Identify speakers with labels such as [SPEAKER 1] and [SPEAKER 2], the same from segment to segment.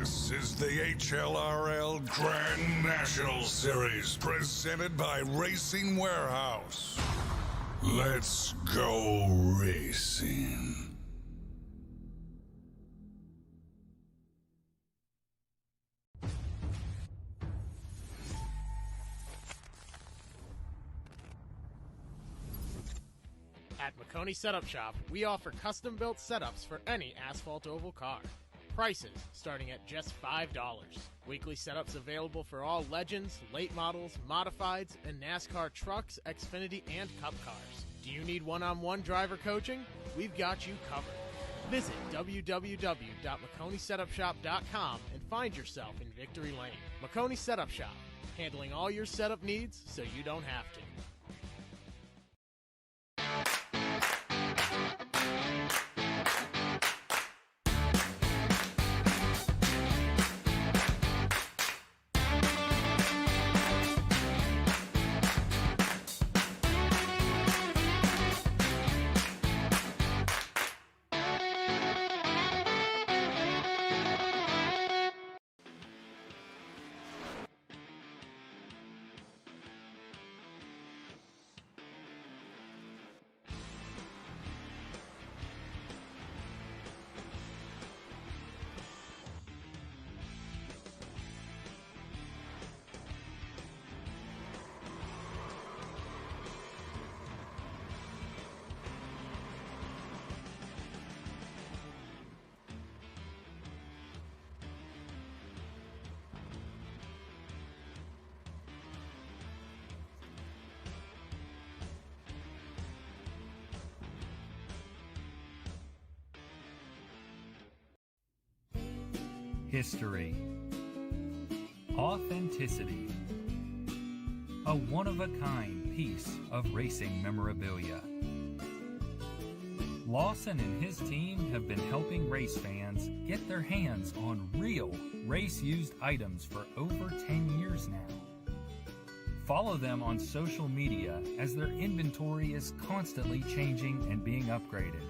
[SPEAKER 1] This is the HLRL Grand National Series presented by Racing Warehouse. Let's go racing.
[SPEAKER 2] At McConey Setup Shop, we offer custom-built setups for any asphalt oval car. Prices starting at just $5. Weekly setups available for all Legends, late models, modifieds, and NASCAR trucks, Xfinity, and Cup cars. Do you need one-on-one driver coaching? We've got you covered. Visit www.McConeySetupShop.com and find yourself in Victory Lane. McConey Setup Shop, handling all your setup needs so you don't have to.
[SPEAKER 3] History, authenticity, a one-of-a-kind piece of racing memorabilia. Lawson and his team have been helping race fans get their hands on real race-used items for over 10 years now. Follow them on social media as their inventory is constantly changing and being upgraded.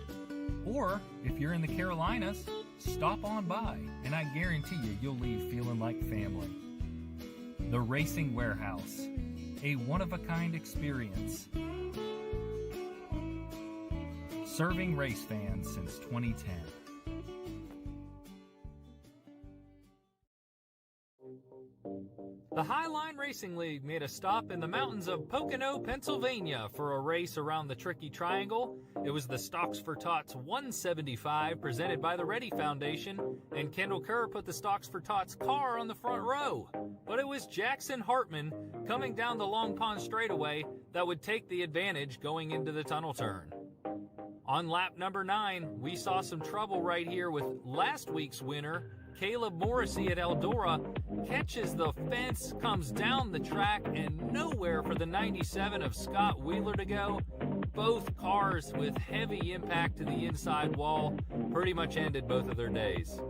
[SPEAKER 3] Or, if you're in the Carolinas, stop on by, and I guarantee you'll leave feeling like family. The Racing Warehouse, a one-of-a-kind experience. Serving race fans since 2010.
[SPEAKER 4] The Highline Racing League made a stop in the mountains of Pocono, Pennsylvania for a race around the Tricky Triangle. It was the Stocks for Tots 175 presented by the Ready Foundation, and Kendall Kerr put the Stocks for Tots car on the front row. But it was Jackson Hartman coming down the Long Pond straightaway that would take the advantage going into the tunnel turn. On lap number 9, we saw some trouble right here with last week's winner, Caleb Morrissey at Eldora, catches the fence, comes down the track, and nowhere for the 97 of Scott Wheeler to go. Both cars with heavy impact to the inside wall pretty much ended both of their days.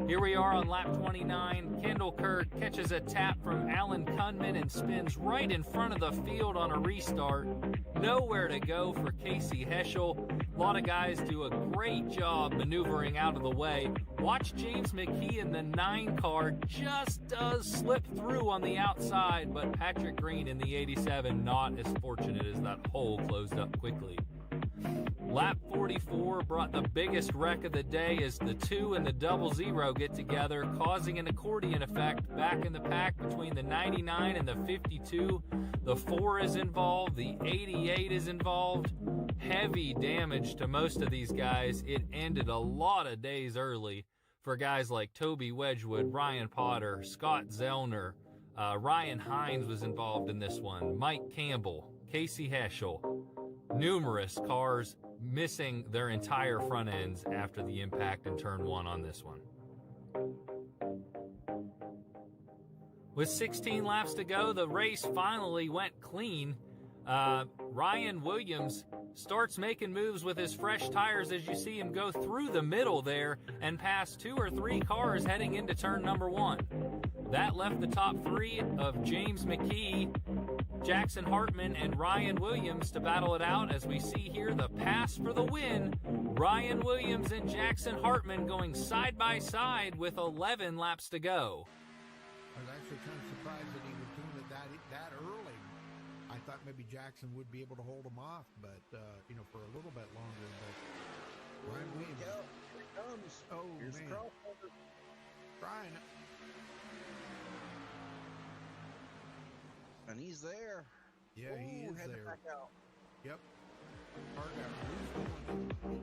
[SPEAKER 4] Here we are on lap 29. Kendall Kerr catches a tap from Alan Kunman and spins right in front of the field on a restart. Nowhere to go for Casey Heschel. A lot of guys do a great job maneuvering out of the way. Watch James McKee in the 9 car just does slip through on the outside, but Patrick Green in the 87 not as fortunate as that hole closed up quickly. Lap 44 brought the biggest wreck of the day as the 2 and the 00 get together, causing an accordion effect back in the pack between the 99 and the 52. The 4 is involved, the 88 is involved. Heavy damage to most of these guys. It ended a lot of days early for guys like Toby Wedgwood, Ryan Potter, Scott Zellner. Ryan Hines was involved in this one. Mike Campbell, Casey Heschel. Numerous cars missing their entire front ends after the impact in turn 1 on this one. With 16 laps to go, the race finally went clean. Ryan Williams starts making moves with his fresh tires as you see him go through the middle there and pass 2 or 3 cars heading into turn number 1. That left the top 3 of James McKee, Jackson Hartman and Ryan Williams to battle it out as we see here the pass for the win. Ryan Williams and Jackson Hartman going side by side with 11 laps to go.
[SPEAKER 5] I was actually kind of surprised that he would tune it that early. I thought maybe Jackson would be able to hold him off, but for a little bit longer. But Ryan Williams,
[SPEAKER 6] here it comes.
[SPEAKER 5] Oh,
[SPEAKER 6] Here's
[SPEAKER 5] man.
[SPEAKER 6] the crossover.
[SPEAKER 5] Trying it.
[SPEAKER 6] And he's there.
[SPEAKER 5] Yeah, he is
[SPEAKER 6] heading
[SPEAKER 5] there.
[SPEAKER 6] back out.
[SPEAKER 5] Yep. Car got loose.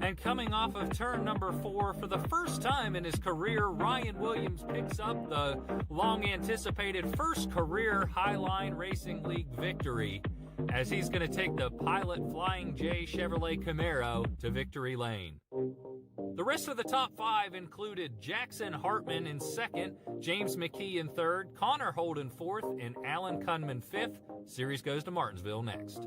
[SPEAKER 4] And coming off of turn number 4 for the first time in his career, Ryan Williams picks up the long-anticipated first career Highline Racing League victory as he's going to take the Pilot Flying J Chevrolet Camaro to victory lane. The rest of the top 5 included Jackson Hartman in second, James McKee in third, Connor Holden fourth, and Alan Kunman fifth. Series goes to Martinsville next.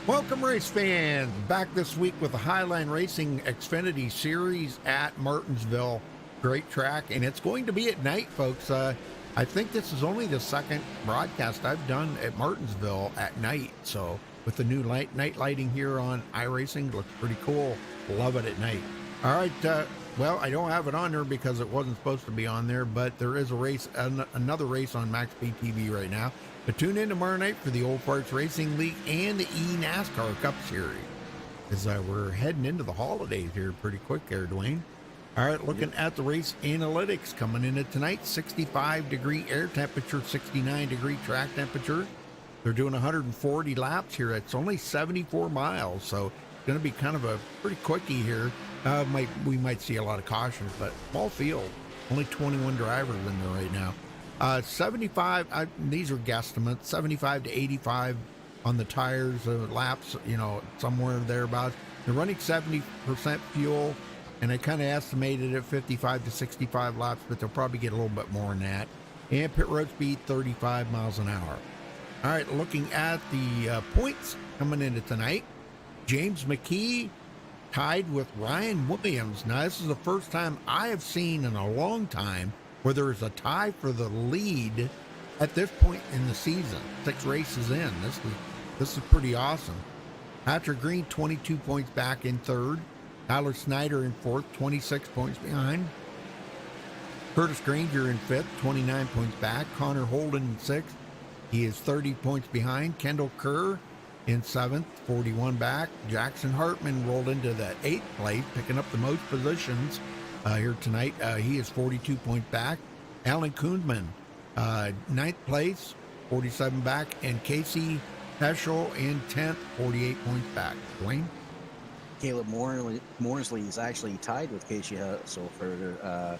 [SPEAKER 5] Welcome, race fans. Back this week with the Highline Racing Xfinity Series at Martinsville. Great track, and it's going to be at night, folks. I think this is only the second broadcast I've done at Martinsville at night. So with the new night lighting here on iRacing, looks pretty cool. Love it at night. All right. Well, I don't have it on there because it wasn't supposed to be on there, but there is a race, another race on MaxspeedTV right now. But tune in tomorrow night for the Old Farts Racing League and the eNASCAR Cup Series. As we're heading into the holidays here pretty quick there, Dwayne. All right, looking at the race analytics coming in at tonight, 65-degree air temperature, 69-degree track temperature. They're doing 140 laps here. It's only 74 miles, so it's going to be kind of a pretty quickie here. We might see a lot of cautions, but small field, only 21 drivers in there right now. 75, these are guesstimates, 75 to 85 on the tires, laps, somewhere thereabouts. They're running 70% fuel, and I kind of estimated at 55 to 65 laps, but they'll probably get a little bit more than that. And pit road speed, 35 miles an hour. All right, looking at the points coming into tonight, James McKee tied with Ryan Williams. Now, this is the first time I have seen in a long time where there is a tie for the lead at this point in the season. 6 races in. This is pretty awesome. Patrick Green, 22 points back in third. Tyler Snyder in fourth, 26 points behind. Curtis Granger in fifth, 29 points back. Connor Holden in sixth. He is 30 points behind. Kendall Kerr in seventh, 41 back. Jackson Hartman rolled into the 8th place, picking up the most positions here tonight. He is 42 points back. Alan Kuhnman, 9th place, 47 back. And Casey Heschel in 10th, 48 points back. Dwayne?
[SPEAKER 6] Caleb Morsley is actually tied with Casey Heschel for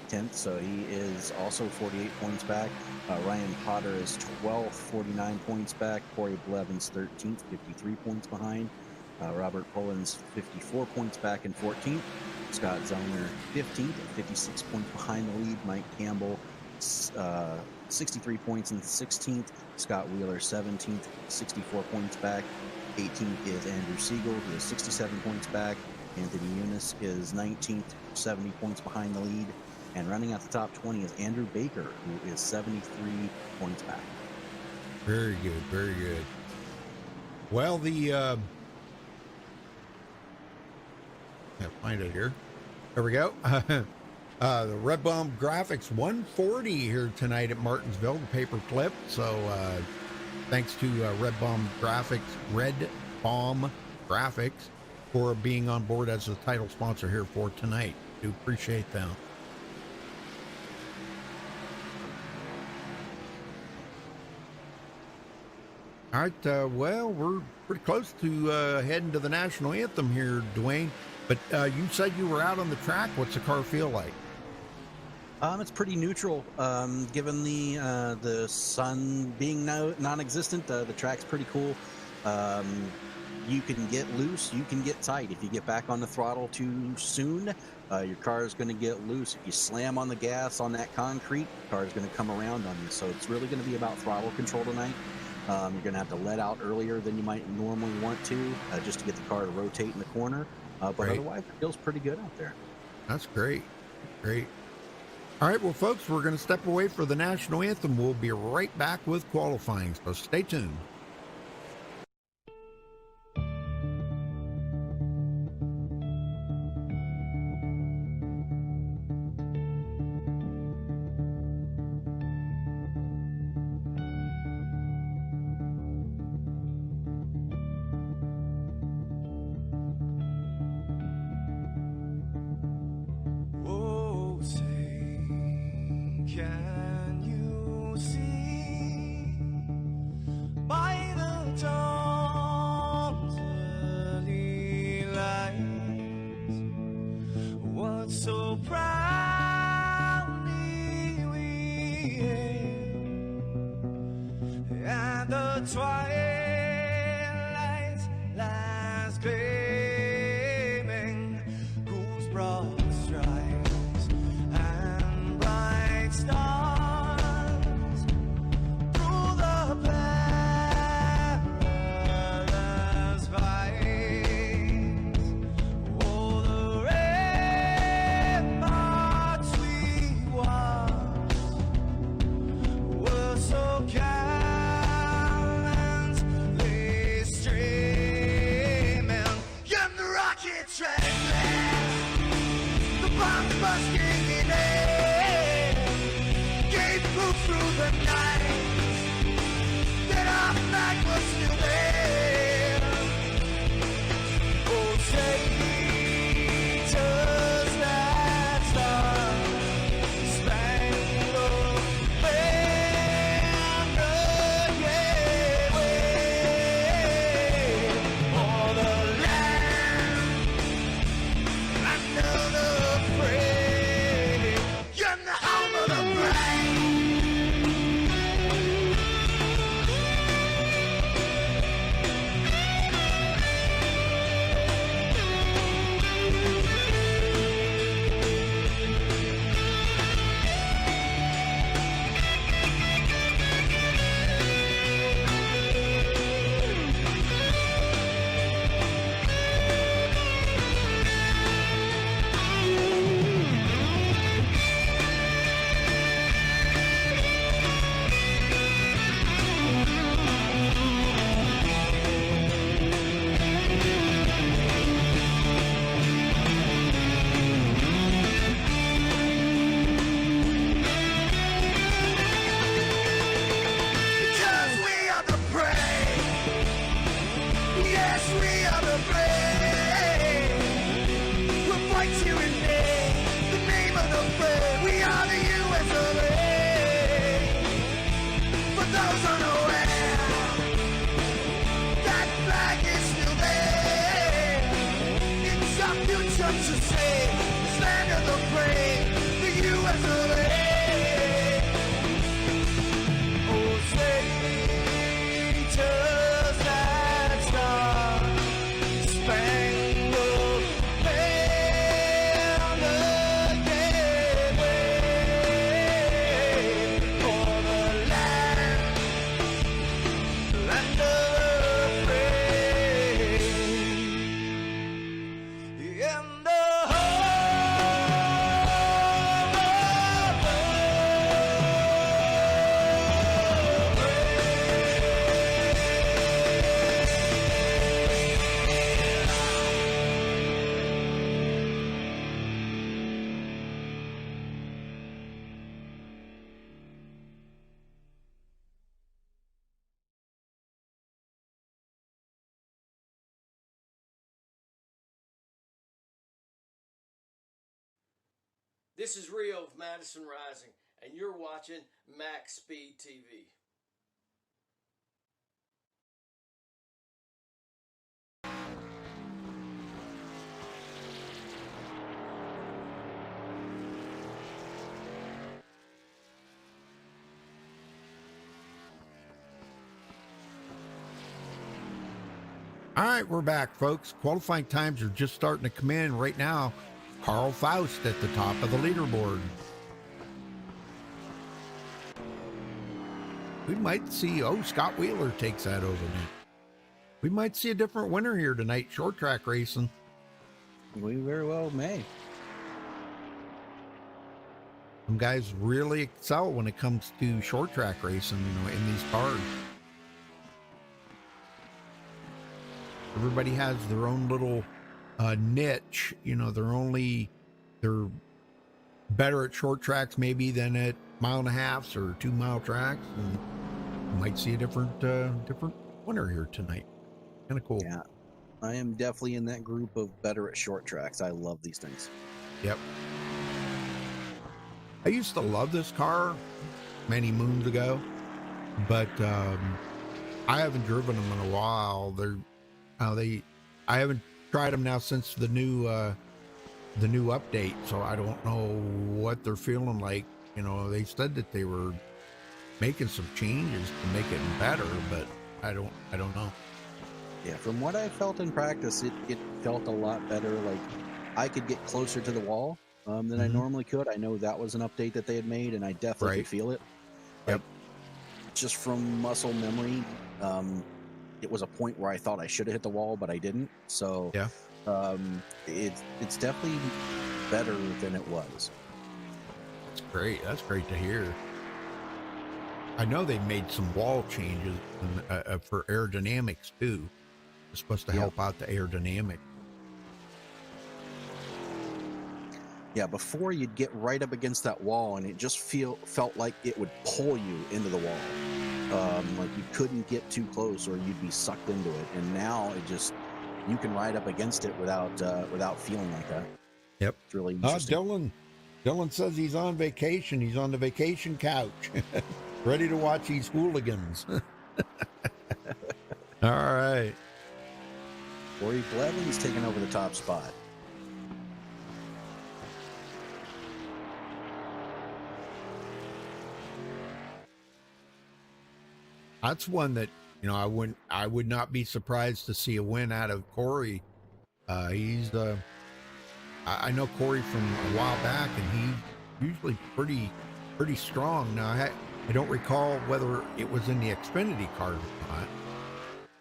[SPEAKER 6] 10th, so he is also 48 points back. Ryan Potter is 12th, 49 points back. Corey Blevins 13th, 53 points behind. Robert Pullins 54 points back in 14th. Scott Zellner 15th, 56 points behind the lead. Mike Campbell 63 points in 16th. Scott Wheeler 17th, 64 points back. 18th is Andrew Siegel, who is 67 points back. Anthony Eunice is 19th, 70 points behind the lead. And running out the top 20 is Andrew Baker, who is 73 points back.
[SPEAKER 5] Very good, very good. Well, can't find it here. There we go. The Red Bomb Graphics 140 here tonight at Martinsville, the paper clip. So thanks to Red Bomb Graphics for being on board as the title sponsor here for tonight. Do appreciate them. All right, well, we're pretty close to heading to the national anthem here, Dwayne. But you said you were out on the track. What's the car feel like?
[SPEAKER 6] It's pretty neutral, given the sun being non-existent. The track's pretty cool. You can get loose, you can get tight. If you get back on the throttle too soon, your car is going to get loose. If you slam on the gas on that concrete, the car is going to come around on you. So it's really going to be about throttle control tonight. You're going to have to let out earlier than you might normally want to, just to get the car to rotate in the corner. But
[SPEAKER 5] Right.
[SPEAKER 6] otherwise, it feels pretty good out there.
[SPEAKER 5] That's great. Great. All right, well, folks, we're going to step away for the national anthem. We'll be right back with qualifying, so stay tuned.
[SPEAKER 7] Oh, say, can you see by the dawn's early light what so proudly we hailed at the twilight's last gleaming, whose broad stripes and bright stars through the perilous fights, oh, the ramparts we watched were so gallantly streaming, and the rockets trembling, the bombs bursting in air, gave proof through the night that our flag was still there. Oh, say, does that star-spangled banner yet wave o'er the land under the praise and the home of the brave? Because we are the brave. Yes, we are the brave. We'll fight you in the name of the brave. We are the US of A. For those unaware, that flag is still there. It's our future to save. This land of the brave, the US of A. Oh, say, does that star-spangled banner yet wave o'er the land of the brave and the
[SPEAKER 8] This is Rio of Madison Rising, and you're watching Max Speed TV.
[SPEAKER 5] All right, we're back, folks. Qualifying times are just starting to come in right now. Carl Faust at the top of the leaderboard. We might see, Scott Wheeler takes that over me. We might see a different winner here tonight, short track racing.
[SPEAKER 6] We very well may.
[SPEAKER 5] Some guys really excel when it comes to short track racing, in these cars. Everybody has their own little niche, they're better at short tracks maybe than at 1.5 or 2 mile tracks, and you might see a different winner here tonight. Kind of cool.
[SPEAKER 6] Yeah, I am definitely in that group of better at short tracks. I love these things.
[SPEAKER 5] Yep. I used to love this car many moons ago, but I haven't driven them in a while. I haven't tried them now since the new update, so I don't know what they're feeling like. They said that they were making some changes to make it better, but I don't know.
[SPEAKER 6] Yeah, from what I felt in practice, it felt a lot better. Like I could get closer to the wall than I normally could. I know that was an update that they had made, and I definitely feel it.
[SPEAKER 5] Yep.
[SPEAKER 6] Just from muscle memory, it was a point where I thought I should have hit the wall, but I didn't. So
[SPEAKER 5] yeah,
[SPEAKER 6] it's definitely better than it was.
[SPEAKER 5] That's great. That's great to hear. I know they made some wall changes for aerodynamics too. It's supposed to help out the aerodynamics.
[SPEAKER 6] Yeah, before you'd get right up against that wall and it just felt like it would pull you into the wall. Like you couldn't get too close or you'd be sucked into it. And now you can ride up against it without feeling like that.
[SPEAKER 5] Yep.
[SPEAKER 6] It's really interesting.
[SPEAKER 5] Dylan says he's on vacation. He's on the vacation couch, ready to watch these hooligans. All right.
[SPEAKER 6] Corey Blevins taking over the top spot.
[SPEAKER 5] That's one that I would not be surprised to see a win out of Corey. He's I know Corey from a while back, and he's usually pretty strong. Now I don't recall whether it was in the Xfinity card or not.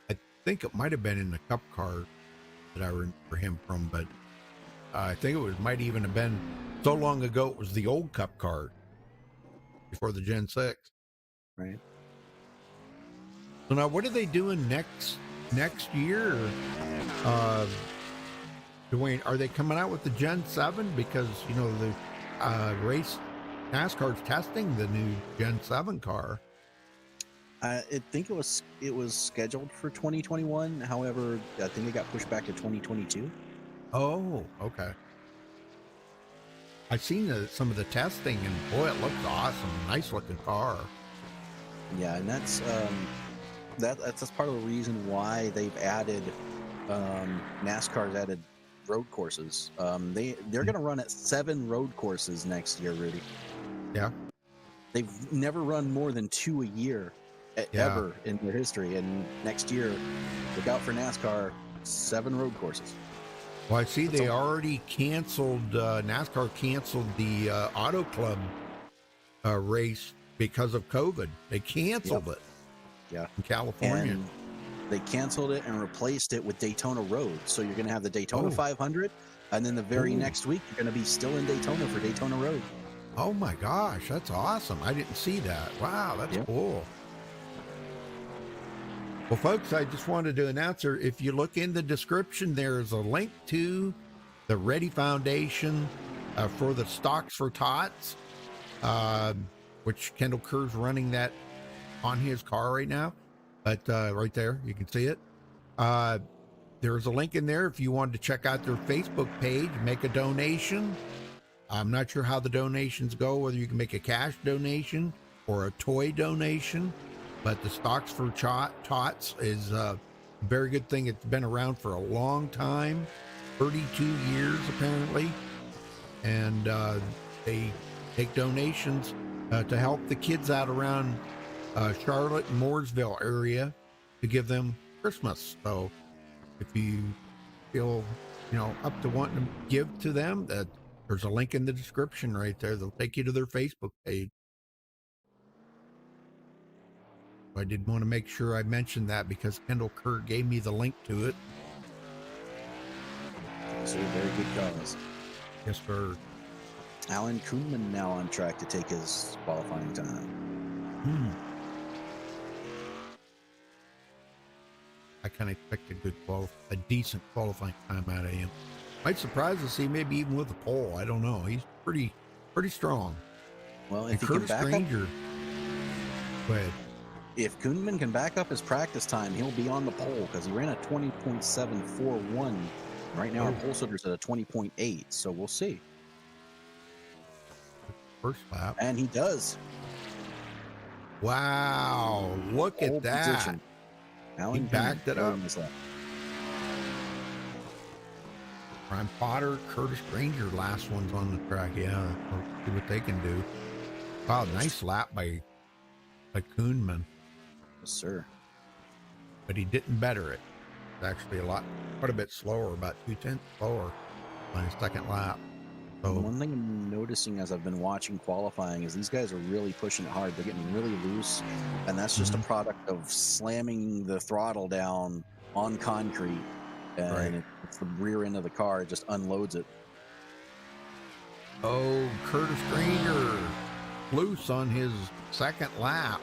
[SPEAKER 5] I think it might have been in the Cup card that I remember him from, but I think might even have been so long ago. It was the old Cup card before the Gen 6.
[SPEAKER 6] Right.
[SPEAKER 5] So now, what are they doing next year? Dwayne, are they coming out with the Gen 7? Because, the race NASCAR's testing the new Gen 7 car.
[SPEAKER 6] I think it was scheduled for 2021. However, I think it got pushed back to 2022.
[SPEAKER 5] Oh, okay. I've seen some of the testing, and boy, it looks awesome. Nice looking car.
[SPEAKER 6] Yeah, and that's part of the reason why they've added NASCAR's added road courses. They're going to run at 7 road courses next year, Rudy.
[SPEAKER 5] Yeah.
[SPEAKER 6] They've never run more than 2 a year ever in their history, and next year, look out for NASCAR, 7 road courses.
[SPEAKER 5] Well, I see they already canceled. NASCAR canceled the Auto Club race because of COVID. They canceled it.
[SPEAKER 6] Yeah,
[SPEAKER 5] in California.
[SPEAKER 6] And they canceled it and replaced it with Daytona Road. So you're going to have the Daytona 500, and then the very next week you're going to be still in Daytona for Daytona Road.
[SPEAKER 5] Oh my gosh, that's awesome! I didn't see that. Wow, that's cool. Well, folks, I just wanted to announce her. If you look in the description, there's a link to the Ready Foundation for the Stocks for Tots, which Kendall Kerr's running that on his car right now. But right there, you can see it. There's a link in there if you wanted to check out their Facebook page, make a donation. I'm not sure how the donations go, whether you can make a cash donation or a toy donation. But the Stocks for Tots is a very good thing. It's been around for a long time, 32 years apparently. And they take donations to help the kids out around Charlotte and Mooresville area to give them Christmas. So if you feel, up to wanting to give to them, there's a link in the description right there. They'll take you to their Facebook page. I did want to make sure I mentioned that because Kendall Kerr gave me the link to it.
[SPEAKER 6] sir. Very good cause.
[SPEAKER 5] Yes, sir.
[SPEAKER 6] Alan Kuhnman now on track to take his qualifying time.
[SPEAKER 5] I kind of expect a decent qualifying time out of him. Might surprise to see maybe even with a pole. I don't know. He's pretty strong.
[SPEAKER 6] Well,
[SPEAKER 5] And
[SPEAKER 6] if he can
[SPEAKER 5] Curtis
[SPEAKER 6] back up,
[SPEAKER 5] Granger. Go ahead.
[SPEAKER 6] if Kuhnman can back up his practice time, he'll be on the pole because he ran a 20.741. Right now, our pole sitter's at a 20.8, so we'll see.
[SPEAKER 5] First lap.
[SPEAKER 6] And he does.
[SPEAKER 5] Wow. Look
[SPEAKER 6] Pole
[SPEAKER 5] at that.
[SPEAKER 6] position. Alan
[SPEAKER 5] He backed it up.
[SPEAKER 6] on this lap.
[SPEAKER 5] Ryan Potter, Curtis Granger, last ones on the track. Yeah, we'll see what they can do. Wow, nice lap by Kuhnman,
[SPEAKER 6] Yes, sir.
[SPEAKER 5] but he didn't better it. It's actually quite a bit slower, about 2/10 slower on his second lap. So
[SPEAKER 6] One thing I'm noticing as I've been watching qualifying is these guys are really pushing it hard. They're getting really loose, and that's just a product of slamming the throttle down on concrete, and
[SPEAKER 5] Right.
[SPEAKER 6] it's the rear end of the car. It just unloads it.
[SPEAKER 5] Oh, Curtis Granger loose on his second lap.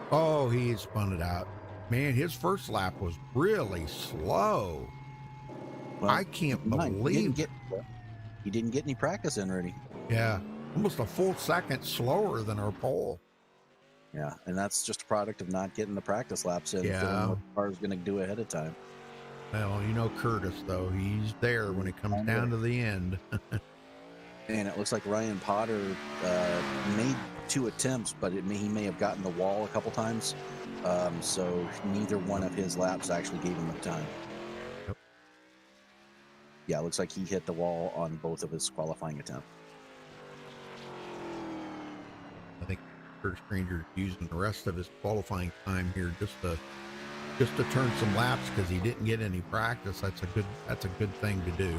[SPEAKER 5] Oh, he spun it out. Man, his first lap was really slow.
[SPEAKER 6] Well,
[SPEAKER 5] I can't
[SPEAKER 6] keep in mind,
[SPEAKER 5] believe
[SPEAKER 6] he didn't get any practice in already.
[SPEAKER 5] Yeah, almost a full second slower than our pole.
[SPEAKER 6] Yeah, and that's just a product of not getting the practice laps in.
[SPEAKER 5] Yeah.
[SPEAKER 6] Feeling what the car is going to do ahead of time.
[SPEAKER 5] Well, you know Curtis, though. He's there when it comes down to the end.
[SPEAKER 6] And it looks like Ryan Potter made 2 attempts, but he may have gotten the wall a couple times. So neither one of his laps actually gave him the time.
[SPEAKER 5] Yep.
[SPEAKER 6] Yeah, it looks like he hit the wall on both of his qualifying attempts.
[SPEAKER 5] I think Curtis Granger using the rest of his qualifying time here just to turn some laps because he didn't get any practice. That's a good thing to do.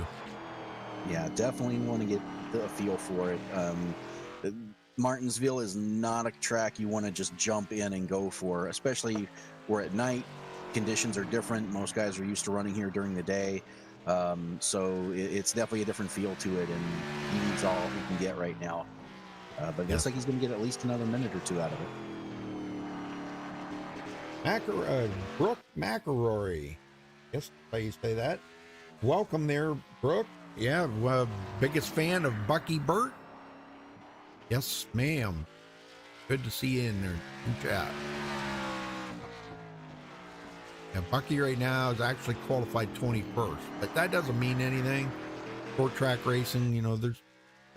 [SPEAKER 6] Yeah, definitely want to get a feel for it. Martinsville is not a track you want to just jump in and go for, especially where at night conditions are different. Most guys are used to running here during the day. So it's definitely a different feel to it, and he needs all he can get right now. But it looks like he's going to get at least another minute or two out of it.
[SPEAKER 5] Brooke McElroy. Yes, how you say that. Welcome there, Brooke. Yeah, biggest fan of Bucky Burt. Yes, ma'am. Good to see you in there in chat. Yeah, Bucky right now is actually qualified 21st, but that doesn't mean anything. Short track racing,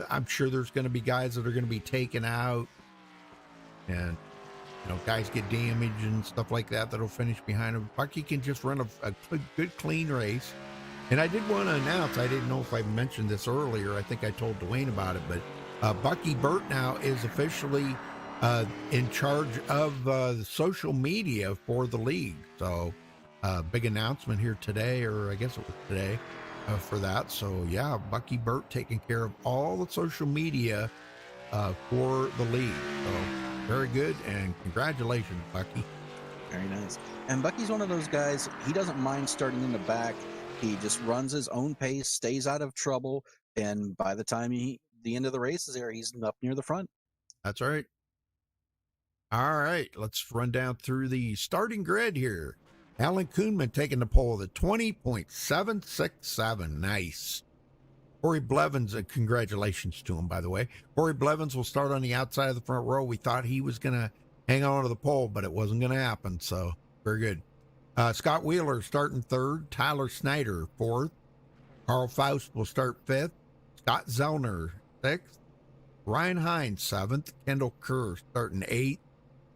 [SPEAKER 5] I'm sure there's going to be guys that are going to be taken out, and guys get damaged and stuff like that that'll finish behind him. Bucky can just run a good, clean race. And I did want to announce, I didn't know if I mentioned this earlier. I think I told Dwayne about it, but Bucky Burt now is officially in charge of the social media for the league. So big announcement here today, or I guess it was today, for that. So yeah, Bucky Burt taking care of all the social media for the league. So very good, and congratulations, Bucky.
[SPEAKER 6] Very nice. And Bucky's one of those guys, he doesn't mind starting in the back. He just runs his own pace, stays out of trouble, and by the time the end of the race is there, he's up near the front.
[SPEAKER 5] That's right. All right, let's run down through the starting grid here. Alan Kuhnman taking the pole at 20.767. Nice. Corey Blevins, congratulations to him, by the way. Corey Blevins will start on the outside of the front row. We thought he was going to hang on to the pole, but it wasn't going to happen, so very good. Scott Wheeler starting 3rd. Tyler Snyder 4th. Carl Faust will start 5th. Scott Zellner 6th. Ryan Hines 7th. Kendall Kerr starting 8th.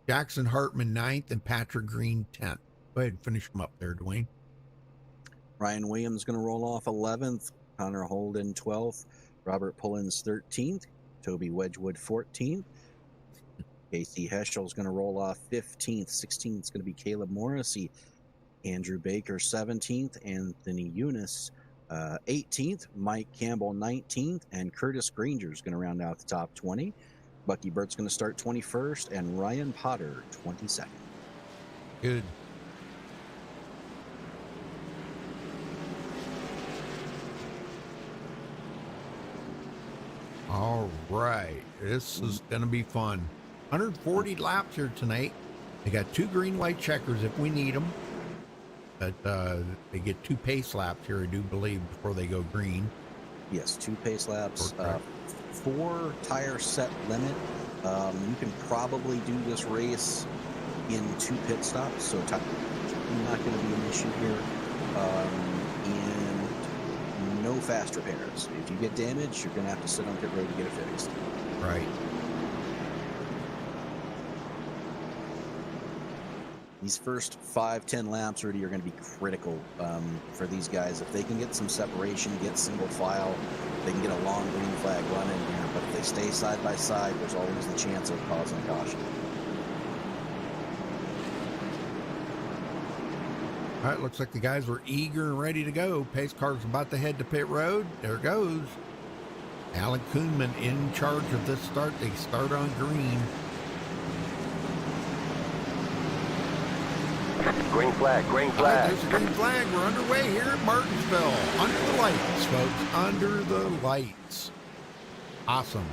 [SPEAKER 5] Jackson Hartman 9th. And Patrick Green 10th. Go ahead and finish them up there, Dwayne.
[SPEAKER 6] Ryan Williams going to roll off 11th. Connor Holden 12th. Robert Pullins 13th. Toby Wedgwood 14th. Casey Heschel's going to roll off 15th. 16th is going to be Caleb Morrissey. Andrew Baker 17th, Anthony Eunice 18th, Mike Campbell 19th, and Curtis Granger is going to round out the top 20. Bucky Burt's going to start 21st, and Ryan Potter 22nd.
[SPEAKER 5] Good. right. This is going to be fun. 140 laps here tonight. They got 2 green white checkers if we need them. But they get 2 pace laps here, I do believe, before they go green.
[SPEAKER 6] Yes, 2 pace laps, 4 tire set limit. You can probably do this race in 2 pit stops, so time not going to be an issue here. And no fast repairs. If you get damaged, you're going to have to sit on pit road to get it fixed.
[SPEAKER 5] Right.
[SPEAKER 6] These first 5-10 laps really are going to be critical for these guys. If they can get some separation, get single file, they can get a long green flag run in here. But if they stay side by side, there's always the chance of causing a caution.
[SPEAKER 5] All right, looks like the guys were eager and ready to go. Pace car's about to head to pit road. There it goes. Alan Kuhnman in charge of this start. They start on green.
[SPEAKER 9] Green flag, green
[SPEAKER 5] All right,
[SPEAKER 9] flag.
[SPEAKER 5] there's a green flag. We're underway here at Martinsville. Under the lights, folks. Under the lights. Awesome.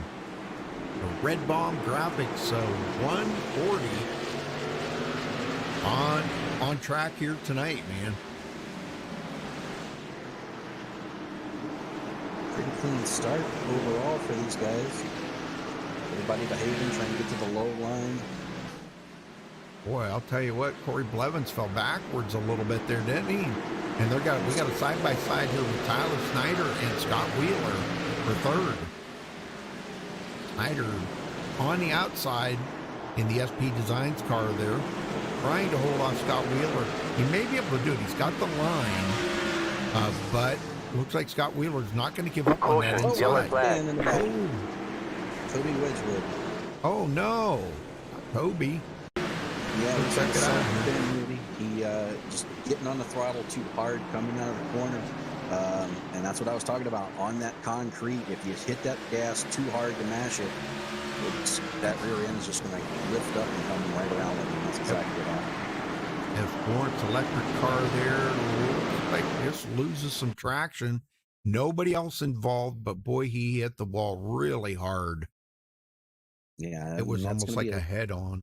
[SPEAKER 5] The Red Bomb graphics, 140 on track here tonight, man.
[SPEAKER 6] Pretty clean start overall for these guys. Everybody behaving, trying to get to the low line.
[SPEAKER 5] Boy, I'll tell you what, Corey Blevins fell backwards a little bit there, didn't he? And we got a side-by-side here with Tyler Snyder and Scott Wheeler for third. Snyder on the outside in the SP Designs car there, trying to hold off Scott Wheeler. He may be able to do it. He's got the line, but looks like Scott Wheeler's not going to give up on that
[SPEAKER 9] Caution, yellow
[SPEAKER 5] inside.
[SPEAKER 9] flag.
[SPEAKER 6] And in the back, Toby Wedgwood.
[SPEAKER 5] Oh, no. Toby.
[SPEAKER 6] Yeah,
[SPEAKER 5] Let's check it out.
[SPEAKER 6] He just getting on the throttle too hard, coming out of the corner. And that's what I was talking about. On that concrete, if you hit that gas too hard to mash it, that rear end is just going to lift up and come right around it. And that's exactly what happened.
[SPEAKER 5] If Lawrence electric car there looks like just loses some traction. Nobody else involved, but boy, he hit the wall really hard.
[SPEAKER 6] Yeah,
[SPEAKER 5] It was almost like a head-on.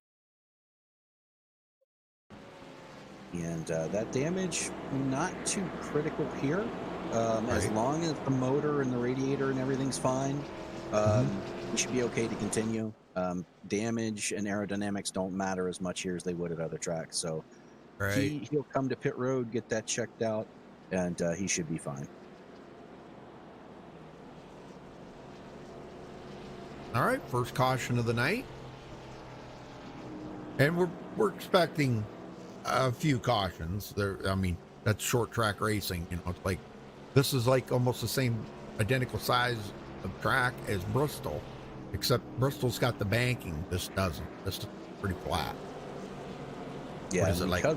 [SPEAKER 6] And that damage, not too critical here. As long as the motor and the radiator and everything's fine, we should be okay to continue. Damage and aerodynamics don't matter as much here as they would at other tracks. So he'll come to pit road, get that checked out, and he should be fine.
[SPEAKER 5] All right, first caution of the night. And we're expecting a few cautions there. I mean, that's short track racing. You know, it's like this is like almost the same identical size of track as Bristol, except Bristol's got the banking. This doesn't. This is pretty flat.
[SPEAKER 6] Yeah,
[SPEAKER 5] what is it, like 4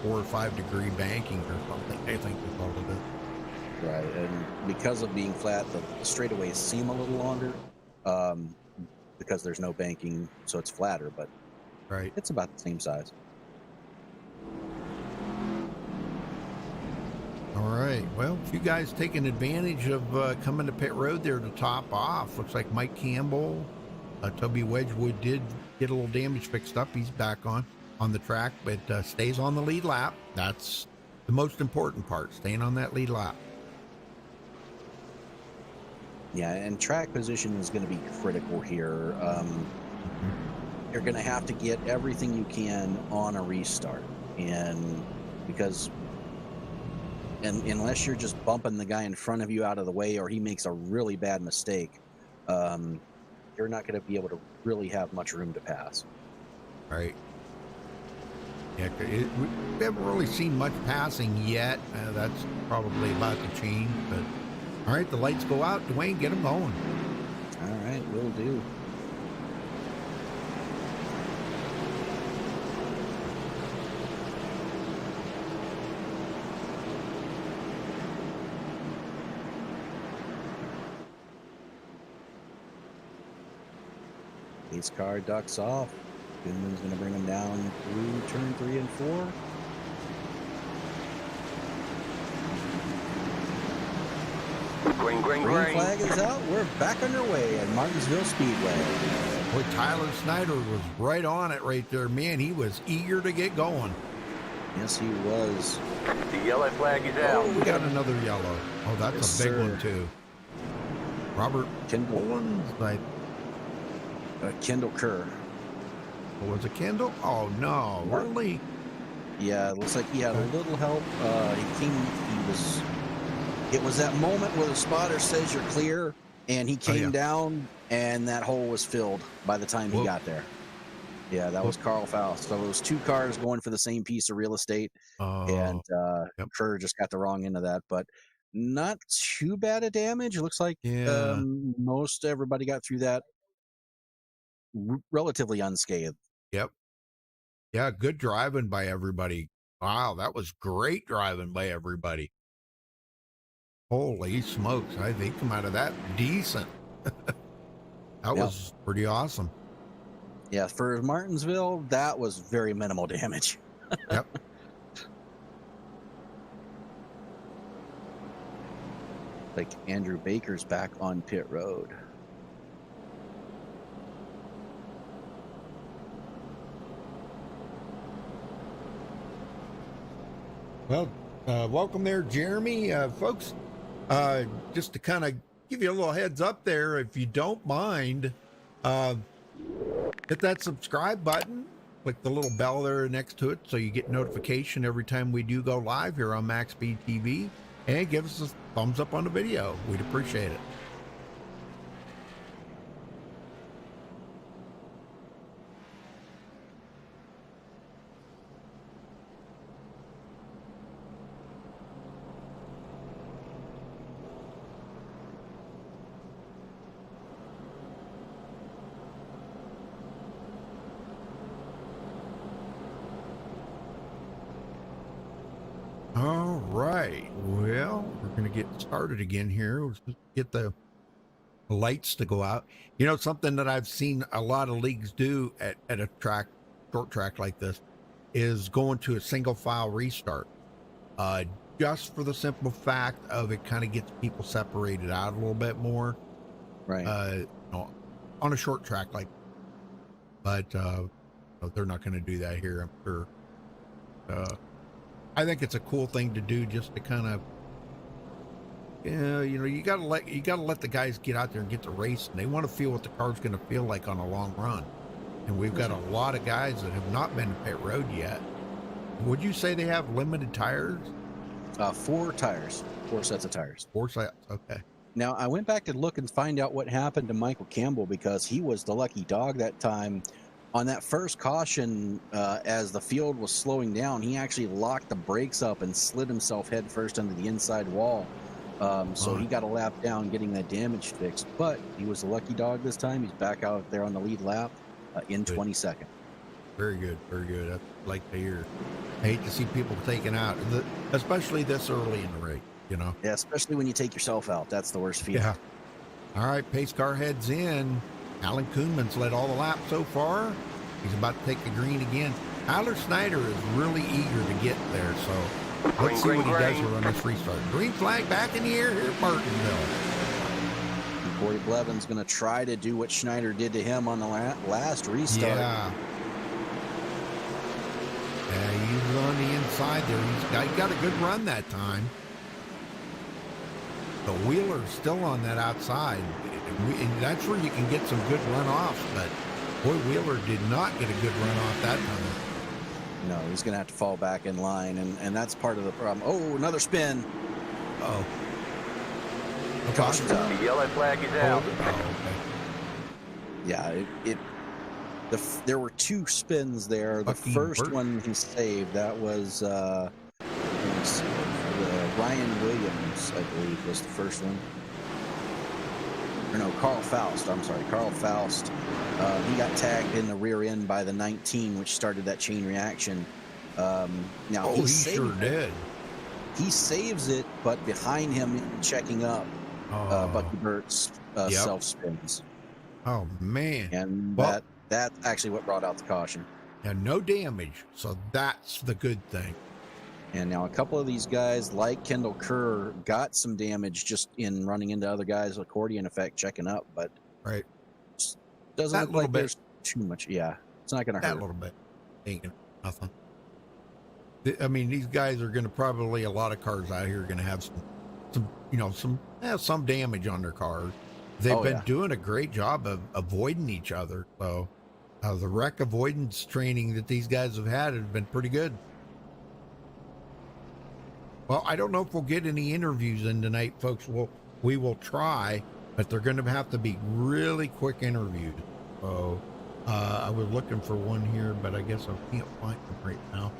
[SPEAKER 5] or 5 degree banking or something? I think we called it.
[SPEAKER 6] Right, and because of being flat, the straightaways seem a little longer because there's no banking, so it's flatter, but it's about the same size.
[SPEAKER 5] All right. Well, a few guys taking advantage of coming to pit road there to top off. Looks like Mike Campbell, Toby Wedgwood did get a little damage fixed up. He's back on the track, but stays on the lead lap. That's the most important part, staying on that lead lap.
[SPEAKER 6] Yeah, and track position is going to be critical here. You're going to have to get everything you can on a restart, and because unless you're just bumping the guy in front of you out of the way, or he makes a really bad mistake, you're not going to be able to really have much room to pass.
[SPEAKER 5] Right. Yeah, we haven't really seen much passing yet. That's probably about to change, but all right, the lights go out. Dwayne, get them going.
[SPEAKER 6] All right, will do. Pace car ducks off. Goodman's going to bring him down through turn 3 and 4.
[SPEAKER 9] Green
[SPEAKER 6] Green flag is out. We're back underway at Martinsville Speedway.
[SPEAKER 5] Boy, Tyler Snyder was right on it right there. Man, he was eager to get going.
[SPEAKER 6] Yes, he was.
[SPEAKER 9] The yellow flag is out.
[SPEAKER 5] Oh, we got another yellow. Oh, that's
[SPEAKER 6] Yes,
[SPEAKER 5] a big
[SPEAKER 6] sir.
[SPEAKER 5] one, too. Robert
[SPEAKER 6] Kendall.
[SPEAKER 5] Owens, like,
[SPEAKER 6] Kendall Kerr.
[SPEAKER 5] was it Kendall? Oh, no. Really?
[SPEAKER 6] Yeah, it looks like he had a little help. It was that moment where the spotter says you're clear, and he came down, and that hole was filled by the time he got there. Yeah, that was Carl Faust. So it was two cars going for the same piece of real estate, and Kerr just got the wrong end of that, but not too bad a damage. It looks like most everybody got through that relatively unscathed.
[SPEAKER 5] Yep. Yeah, good driving by everybody. Wow, that was great driving by everybody. Holy smokes, I think come out of that decent. That was pretty awesome.
[SPEAKER 6] Yeah, for Martinsville, that was very minimal damage.
[SPEAKER 5] Yep.
[SPEAKER 6] Like Andrew Baker's back on pit road.
[SPEAKER 5] Well, welcome there, Jeremy. Folks, just to kind of give you a little heads up there, if you don't mind, hit that subscribe button, click the little bell there next to it so you get notification every time we do go live here on MaxspeedTV TV, and give us a thumbs up on the video. We'd appreciate it. All right. Well, we're going to get started again here. Let's just get the lights to go out. You know, something that I've seen a lot of leagues do at a track, short track like this, is going to a single file restart. Just for the simple fact of it kind of gets people separated out a little bit more.
[SPEAKER 6] Right.
[SPEAKER 5] You know, on a short track like, but they're not going to do that here, I'm sure. I think it's a cool thing to do, just to kind of, you gotta let the guys get out there and get to race, and they want to feel what the car's going to feel like on a long run. And we've got a lot of guys that have not been to pit road yet. Would you say they have limited tires?
[SPEAKER 6] 4 tires, 4 sets of tires.
[SPEAKER 5] 4 sets, okay.
[SPEAKER 6] Now, I went back to look and find out what happened to Michael Campbell, because he was the lucky dog that time. On that first caution, as the field was slowing down, he actually locked the brakes up and slid himself head first under the inside wall. So he got a lap down getting that damage fixed. But he was the lucky dog this time. He's back out there on the lead lap in 22nd.
[SPEAKER 5] Very good, very good. I'd like to hear. I hate to see people taken out, especially this early in the race, you know?
[SPEAKER 6] Yeah, especially when you take yourself out. That's the worst feeling.
[SPEAKER 5] Yeah. All right, pace car heads in. Alan Kuhnman's led all the laps so far. He's about to take the green again. Tyler Snyder is really eager to get there, so let's see what he does here on this restart. Green flag back in the air here at Martinsville.
[SPEAKER 6] And Corey Blevins going to try to do what Schneider did to him on the last restart.
[SPEAKER 5] Yeah, he's on the inside there. He got a good run that time. The Wheeler's still on that outside. And that's where you can get some good runoffs, but boy, Wheeler did not get a good runoff that time.
[SPEAKER 6] No, he's going to have to fall back in line, and that's part of the problem. Oh, another spin.
[SPEAKER 5] Uh-oh.
[SPEAKER 6] Caution's out.
[SPEAKER 9] The yellow flag is out.
[SPEAKER 6] Yeah, there were 2 spins there. The first one he saved, that was Ryan Williams, I believe, was the first one. Or no, Carl Faust. I'm sorry, Carl Faust. He got tagged in the rear end by the 19, which started that chain reaction. Now
[SPEAKER 5] he sure did.
[SPEAKER 6] He saves it, but behind him, checking up, Bucky Burt's self spins.
[SPEAKER 5] Oh man!
[SPEAKER 6] And that's actually what brought out the caution.
[SPEAKER 5] And no damage, so that's the good thing.
[SPEAKER 6] And now a couple of these guys, like Kendall Kerr, got some damage just in running into other guys, accordion effect, checking up, but
[SPEAKER 5] Right.
[SPEAKER 6] doesn't
[SPEAKER 5] That
[SPEAKER 6] look
[SPEAKER 5] little
[SPEAKER 6] like
[SPEAKER 5] bit.
[SPEAKER 6] there's too much. Yeah, it's not going to
[SPEAKER 5] That
[SPEAKER 6] hurt.
[SPEAKER 5] little bit. Ain't gonna nothing. I mean, these guys are going to probably, a lot of cars out here are going to have some damage on their cars. They've been doing a great job of avoiding each other. So the wreck avoidance training that these guys have had has been pretty good. Well, I don't know if we'll get any interviews in tonight, folks. We will try, but they're going to have to be really quick interviews. So I was looking for one here, but I guess I can't find them right now.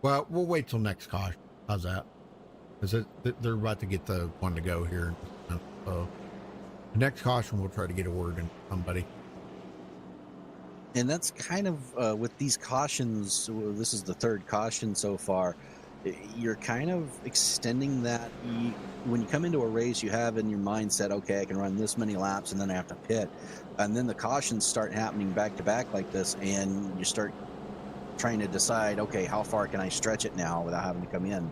[SPEAKER 5] Well, we'll wait till next caution. How's that? Because they're about to get the one to go here. So the next caution, we'll try to get a word in somebody.
[SPEAKER 6] And that's kind of with these cautions. This is the third caution so far. You're kind of extending that. When you come into a race, you have in your mindset, okay, I can run this many laps and then I have to pit. And then the cautions start happening back to back like this, and you start trying to decide, okay, how far can I stretch it now without having to come in?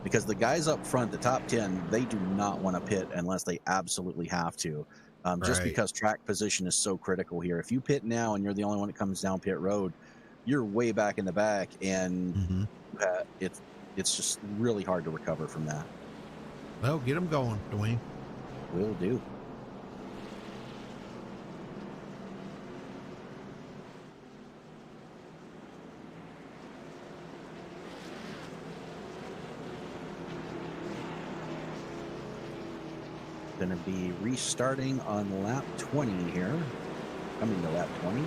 [SPEAKER 6] Because the guys up front, the top 10, they do not want to pit unless they absolutely have to. Just
[SPEAKER 5] Right.
[SPEAKER 6] because track position is so critical here. If you pit now and you're the only one that comes down pit road, you're way back in the back, and it's just really hard to recover from that.
[SPEAKER 5] Well, get them going, Dwayne.
[SPEAKER 6] Will do. Going to be restarting on lap 20 here. Coming to lap 20.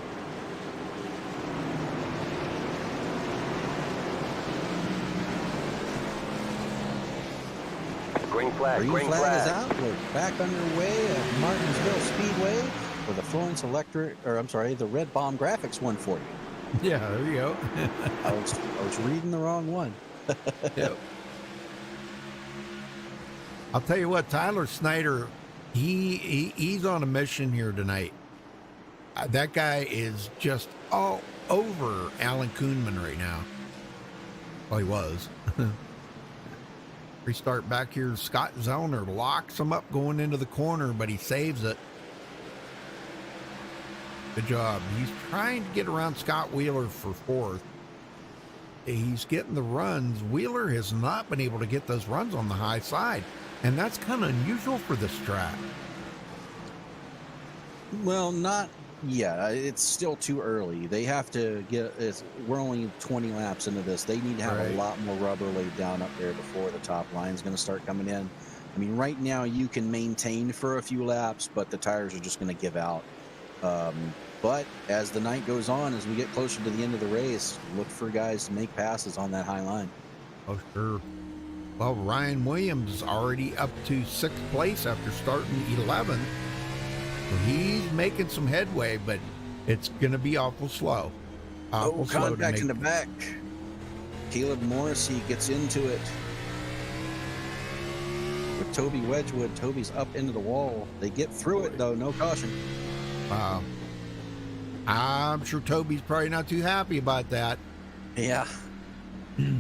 [SPEAKER 9] Green flag,
[SPEAKER 6] Green flag is out. We're back underway at Martinsville Speedway for the Florence the Red Bomb Graphics 140.
[SPEAKER 5] Yeah, there you go.
[SPEAKER 6] I was reading the wrong one.
[SPEAKER 5] Yep. I'll tell you what, Tyler Snyder, he's on a mission here tonight. That guy is just all over Alan Kuhnman right now. Well, he was. Restart back here. Scott Zellner locks him up going into the corner, but he saves it. Good job. He's trying to get around Scott Wheeler for fourth. He's getting the runs. Wheeler has not been able to get those runs on the high side, and that's kind of unusual for this track.
[SPEAKER 6] Well, not yet. It's still too early. They have to we're only 20 laps into this. They need to have a lot more rubber laid down up there before the top line is going to start coming in. I mean, right now you can maintain for a few laps, but the tires are just going to give out. But as the night goes on, as we get closer to the end of the race, look for guys to make passes on that high line.
[SPEAKER 5] Oh, sure. Well, Ryan Williams is already up to 6th place after starting 11th. So he's making some headway, but it's going to be awful slow.
[SPEAKER 6] Contact in the back. Caleb Morrissey gets into it with Toby Wedgwood. Toby's up into the wall. They get through it, though. No caution.
[SPEAKER 5] I'm sure Toby's probably not too happy about that.
[SPEAKER 6] Yeah.
[SPEAKER 5] You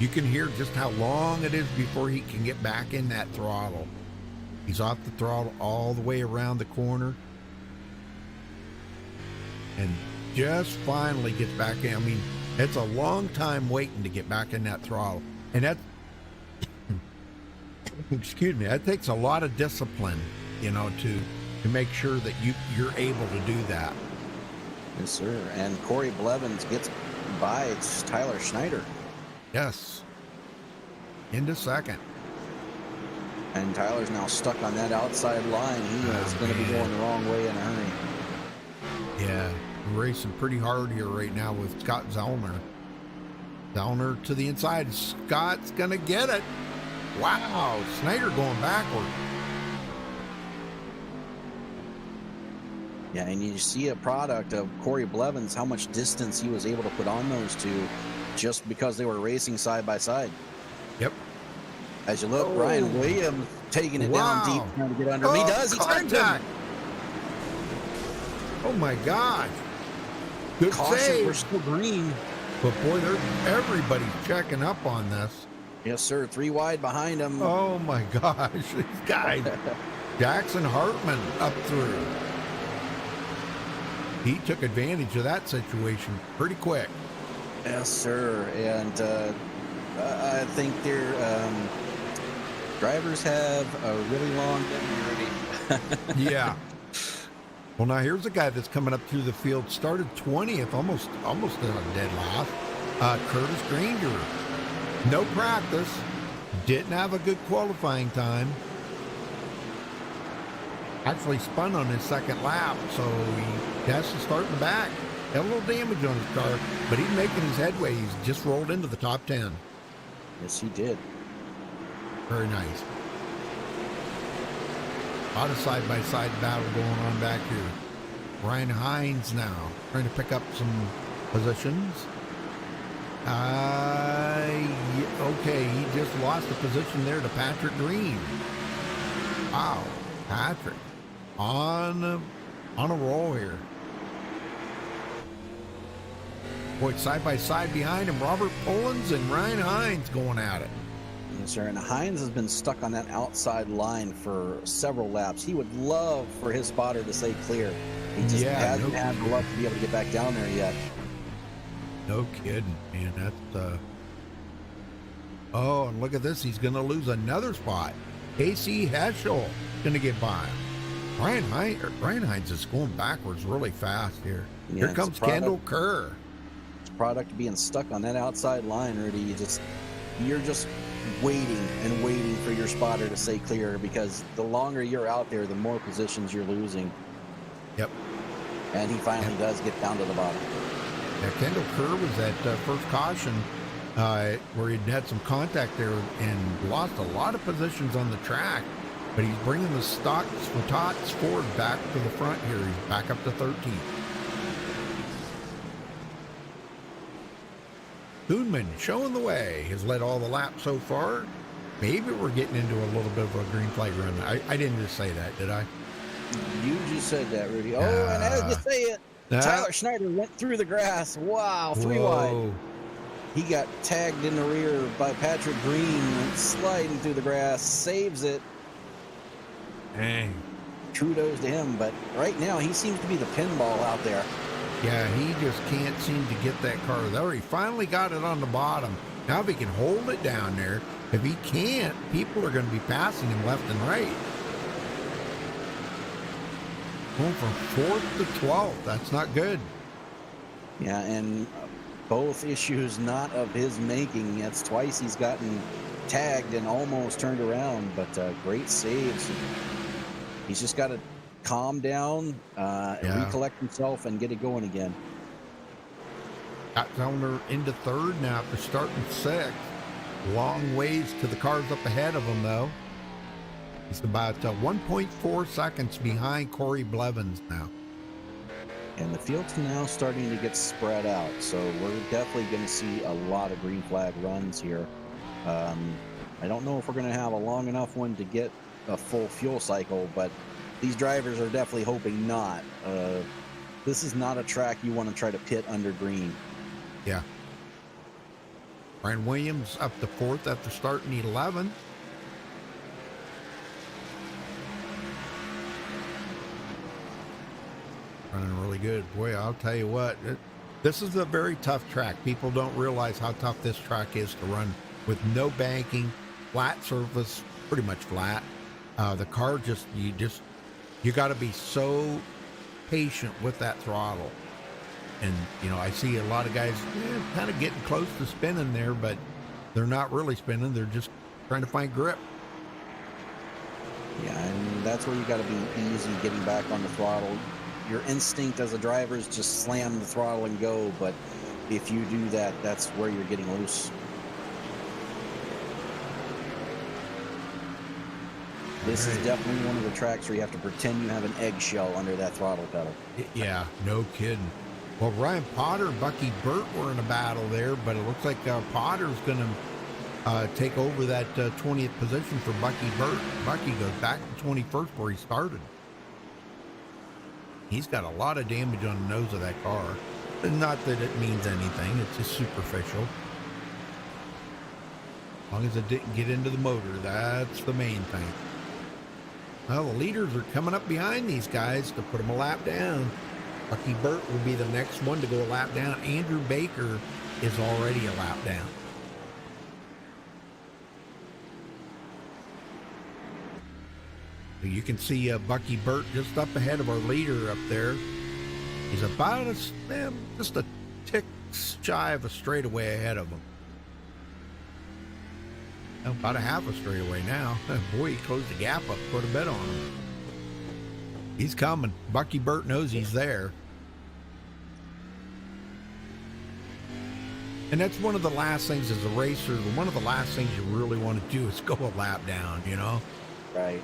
[SPEAKER 5] can hear just how long it is before he can get back in that throttle. He's off the throttle all the way around the corner. And just finally gets back in. I mean, it's a long time waiting to get back in that throttle. And that, excuse me, that takes a lot of discipline, to make sure that you're able to do that.
[SPEAKER 6] Yes, sir. And Corey Blevins gets by Tyler Schneider.
[SPEAKER 5] Yes. Into second.
[SPEAKER 6] And Tyler's now stuck on that outside line. He is going to be going the wrong way in a hurry.
[SPEAKER 5] Yeah, racing pretty hard here right now with Scott Zellner. Zellner to the inside. Scott's going to get it. Wow, Snyder going backward.
[SPEAKER 6] Yeah, and you see a product of Corey Blevins, how much distance he was able to put on those two just because they were racing side by side.
[SPEAKER 5] Yep.
[SPEAKER 6] As you look, Ryan Williams taking it down deep, trying to get under him. He does. He
[SPEAKER 5] contact. Oh my gosh. Good save.
[SPEAKER 6] We're still green.
[SPEAKER 5] But boy, everybody's checking up on this.
[SPEAKER 6] Yes, sir. 3 wide behind him.
[SPEAKER 5] Oh my gosh. This guy, Jackson Hartman up through. He took advantage of that situation pretty quick.
[SPEAKER 6] Yes, sir. And I think their drivers have a really long memory.
[SPEAKER 5] Yeah. Well, now here's a guy that's coming up through the field. Started 20th, almost in a dead last. Curtis Granger. No practice. Didn't have a good qualifying time. Actually spun on his second lap, so he has to start in the back. Got a little damage on his car, but he's making his headway. He's just rolled into the top 10.
[SPEAKER 6] Yes, he did.
[SPEAKER 5] Very nice. A lot of side-by-side battle going on back here. Ryan Hines now trying to pick up some positions. Okay, he just lost a position there to Patrick Green. Wow, Patrick on a roll here. Boy, side-by-side behind him, Robert Pullins and Ryan Hines going at it.
[SPEAKER 6] Yes, sir. And Hines has been stuck on that outside line for several laps. He would love for his spotter to stay clear. He just hasn't had the luck to be able to get back down there yet.
[SPEAKER 5] No kidding, man. That's oh, and look at this. He's going to lose another spot. Casey Heschel going to get by him. Ryan Hines is going backwards really fast here.
[SPEAKER 6] Yeah,
[SPEAKER 5] here comes Kendall Kerr.
[SPEAKER 6] It's a product of being stuck on that outside line, Rudy. You're just waiting and waiting for your spotter to stay clear, because the longer you're out there, the more positions you're losing.
[SPEAKER 5] Yep.
[SPEAKER 6] And he finally does get down to the bottom.
[SPEAKER 5] Yeah, Kendall Kerr was at first caution where he'd had some contact there and lost a lot of positions on the track, but he's bringing the stocks for Tots Ford back to the front here. He's back up to 13th. Thunman showing the way, has led all the laps so far. Maybe we're getting into a little bit of a green flag run. I didn't just say that, did I?
[SPEAKER 6] You just said that, Rudy. Oh, and as you say it, Tyler Schneider went through the grass. Wow, 3 wide. He got tagged in the rear by Patrick Green, went sliding through the grass, saves it.
[SPEAKER 5] Dang.
[SPEAKER 6] Kudos to him, but right now he seems to be the pinball out there.
[SPEAKER 5] Yeah, he just can't seem to get that car there. He finally got it on the bottom. Now if he can hold it down there, if he can't, people are going to be passing him left and right. Going from 4th to 12th. That's not good.
[SPEAKER 6] Yeah, and both issues not of his making. That's twice he's gotten tagged and almost turned around, but great saves. He's just got to calm down, recollect himself, and get it going again.
[SPEAKER 5] Got down into 3rd now after starting 6th. Long ways to the cars up ahead of him, though. He's about 1.4 seconds behind Corey Blevins now.
[SPEAKER 6] And the field's now starting to get spread out, so we're definitely going to see a lot of green flag runs here. I don't know if we're going to have a long enough one to get a full fuel cycle, but these drivers are definitely hoping not. This is not a track you want to try to pit under green.
[SPEAKER 5] Yeah. Ryan Williams up to 4th after starting 11th. Running really good. Boy, I'll tell you what, this is a very tough track. People don't realize how tough this track is to run with no banking, flat surface, pretty much flat. The car you got to be so patient with that throttle. And, I see a lot of guys kind of getting close to spinning there, but they're not really spinning. They're just trying to find grip.
[SPEAKER 6] Yeah, and that's where you got to be easy getting back on the throttle. Your instinct as a driver is just slam the throttle and go, but if you do that, that's where you're getting loose. This is definitely one of the tracks where you have to pretend you have an eggshell under that throttle pedal.
[SPEAKER 5] Yeah, no kidding. Well, Ryan Potter and Bucky Burt were in a battle there, but it looks like Potter's going to take over that 20th position for Bucky Burt. Bucky goes back to 21st where he started. He's got a lot of damage on the nose of that car. Not that it means anything. It's just superficial. As long as it didn't get into the motor, that's the main thing. Well, the leaders are coming up behind these guys to put them a lap down. Bucky Burt will be the next one to go a lap down. Andrew Baker is already a lap down. You can see Bucky Burt just up ahead of our leader up there. He's about just a tick shy of a straightaway ahead of him. About a half a straightaway now. Boy, he closed the gap up quite a bit on him. He's coming. Bucky Burt knows he's there. And that's one of the last things as a racer. One of the last things you really want to do is go a lap down, you know?
[SPEAKER 6] Right.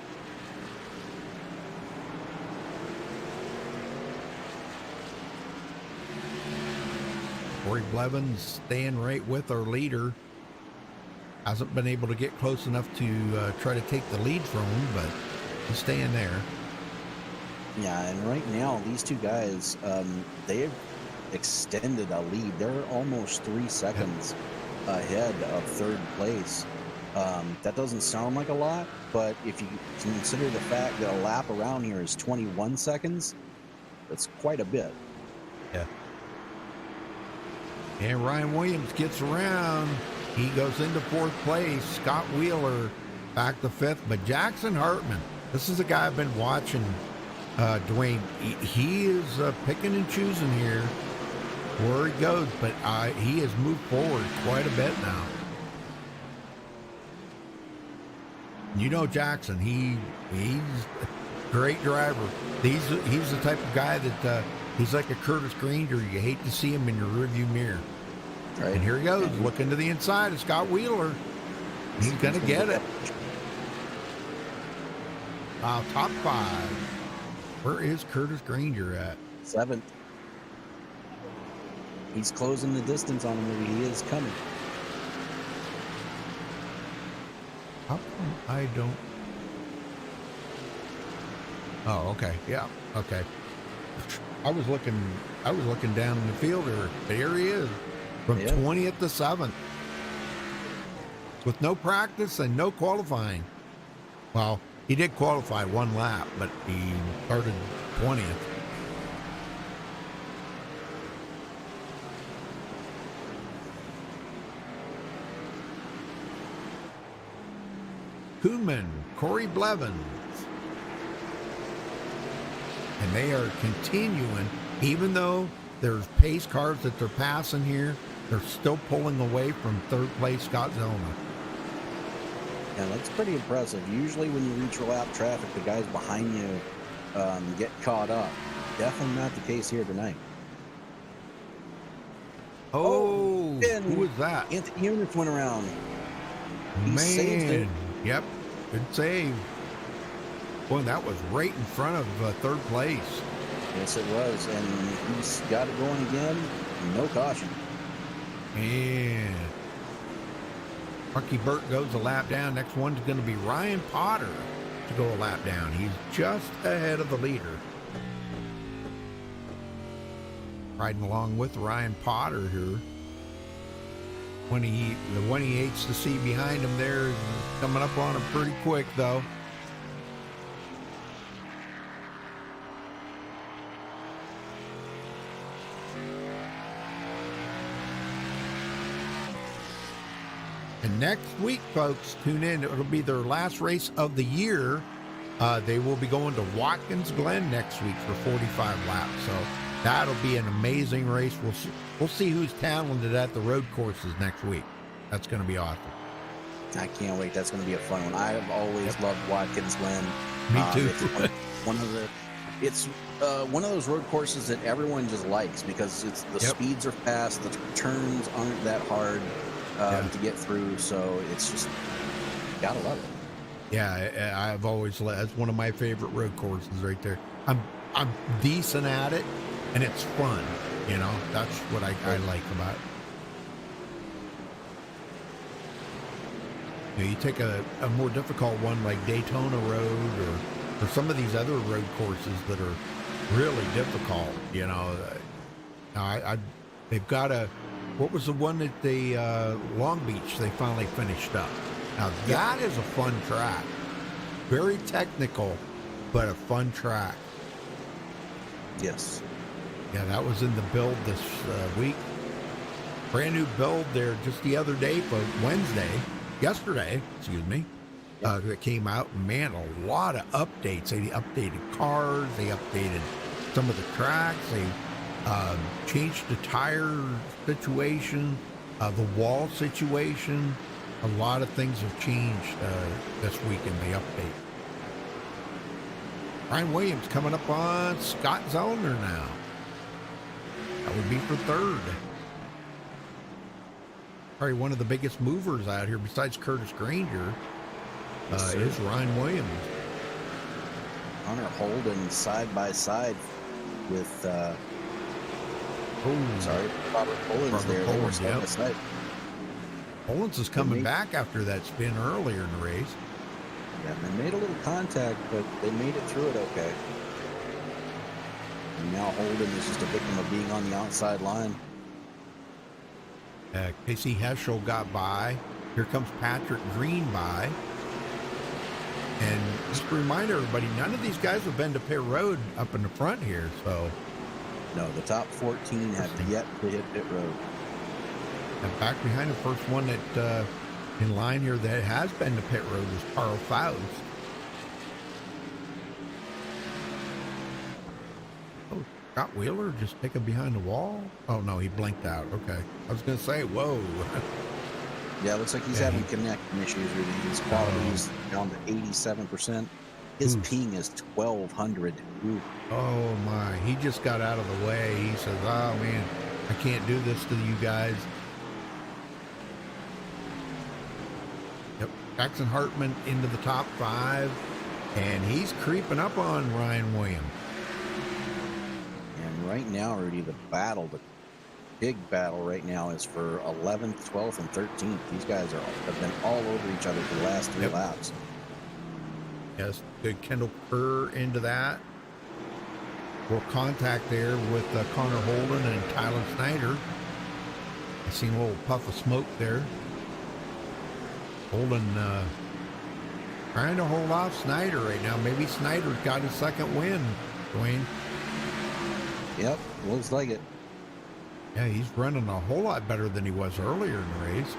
[SPEAKER 5] Corey Blevins staying right with our leader. Hasn't been able to get close enough to try to take the lead from him, but he's staying there.
[SPEAKER 6] Yeah, and right now, these two guys, they have extended a lead. They're almost 3 seconds ahead of third place. That doesn't sound like a lot, but if you consider the fact that a lap around here is 21 seconds, that's quite a bit.
[SPEAKER 5] Yeah. And Ryan Williams gets around. He goes into 4th place. Scott Wheeler back to 5th. But Jackson Hartman, this is a guy I've been watching, Dwayne. He is picking and choosing here where he goes, but he has moved forward quite a bit now. You know Jackson, he's a great driver. He's the type of guy that he's like a Curtis Granger. You hate to see him in your rearview mirror.
[SPEAKER 6] Right.
[SPEAKER 5] And here he goes, looking to the inside of Scott Wheeler. He's going to get it. Top 5. Where is Curtis Granger at?
[SPEAKER 6] 7th. He's closing the distance on him. He is coming.
[SPEAKER 5] How come I don't? Oh, okay. Yeah. Okay. I was looking down in the field there. There he is. From 20th to 7th. With no practice and no qualifying. Well, he did qualify 1 lap, but he started 20th. Kuhlman, Corey Blevins. And they are continuing, even though there's pace cars that they're passing here, they're still pulling away from 3rd place Scott Zellner.
[SPEAKER 6] Yeah, that's pretty impressive. Usually when you reach your lap traffic, the guys behind you get caught up. Definitely not the case here tonight.
[SPEAKER 5] Oh, who was that?
[SPEAKER 6] Anthony Units went around. He saved
[SPEAKER 5] Man,
[SPEAKER 6] it.
[SPEAKER 5] yep, good save. Boy, that was right in front of 3rd place.
[SPEAKER 6] Yes, it was, and he's got it going again. No caution.
[SPEAKER 5] And Bucky Burt goes a lap down. Next one's going to be Ryan Potter to go a lap down. He's just ahead of the leader. Riding along with Ryan Potter here. The one he hates to see behind him there is coming up on him pretty quick, though. And next week, folks, tune in. It'll be their last race of the year. They will be going to Watkins Glen next week for 45 laps. So that'll be an amazing race. We'll see who's talented at the road courses next week. That's going to be awesome.
[SPEAKER 6] I can't wait. That's going to be a fun one. I've always loved Watkins Glen.
[SPEAKER 5] Me too.
[SPEAKER 6] It's one of those road courses that everyone just likes because the speeds are fast, the turns aren't that hard to get through, so it's just gotta love it.
[SPEAKER 5] Yeah, I've always that's one of my favorite road courses right there. I'm decent at it, and it's fun. You know, that's what I like about it. You take a more difficult one like Daytona Road or some of these other road courses that are really difficult, they've got what was the one at the Long Beach they finally finished up? Now that is a fun track. Very technical, but a fun track.
[SPEAKER 6] Yes.
[SPEAKER 5] Yeah, that was in the build this week. Brand new build there just the other day, folks. Yesterday, that came out. Man, a lot of updates. They updated cars. They updated some of the tracks. They changed the tire situation, the wall situation. A lot of things have changed this week in the update. Ryan Williams coming up on Scott Zellner now. That would be for third. Probably one of the biggest movers out here besides Curtis Granger is Ryan Williams.
[SPEAKER 6] Connor Holden side by side with Robert Pullins there. They were side by side.
[SPEAKER 5] Pullins is coming back after that spin earlier in the race.
[SPEAKER 6] Yeah, they made a little contact, but they made it through it okay. And now Holden is just a victim of being on the outside line.
[SPEAKER 5] Casey Heschel got by. Here comes Patrick Green by. And just to remind everybody, none of these guys have been to Pit Road up in the front here, so.
[SPEAKER 6] No, the top 14 have yet to hit Pit Road.
[SPEAKER 5] And back behind the first one that in line here that has been to Pit Road is Carl Faust. Oh, Scott Wheeler just taken behind the wall? Oh, no, he blinked out. Okay. I was going to say, whoa.
[SPEAKER 6] Yeah, it looks like he's having connection issues with his quality. He's down to 87%. His ping is 1,200. Ooh.
[SPEAKER 5] Oh, my. He just got out of the way. He says, oh, man, I can't do this to you guys. Yep. Jackson Hartman into the top 5. And he's creeping up on Ryan Williams.
[SPEAKER 6] And right now, Rudy, the big battle right now is for 11th, 12th, and 13th. These guys have been all over each other for the last 3 laps.
[SPEAKER 5] Yes, good Kendall Kerr into that. More contact there with Connor Holden and Tyler Snyder. I seen a little puff of smoke there. Holden trying to hold off Snyder right now. Maybe Snyder's got his second win, Dwayne.
[SPEAKER 6] Yep, looks like it.
[SPEAKER 5] Yeah, he's running a whole lot better than he was earlier in the race.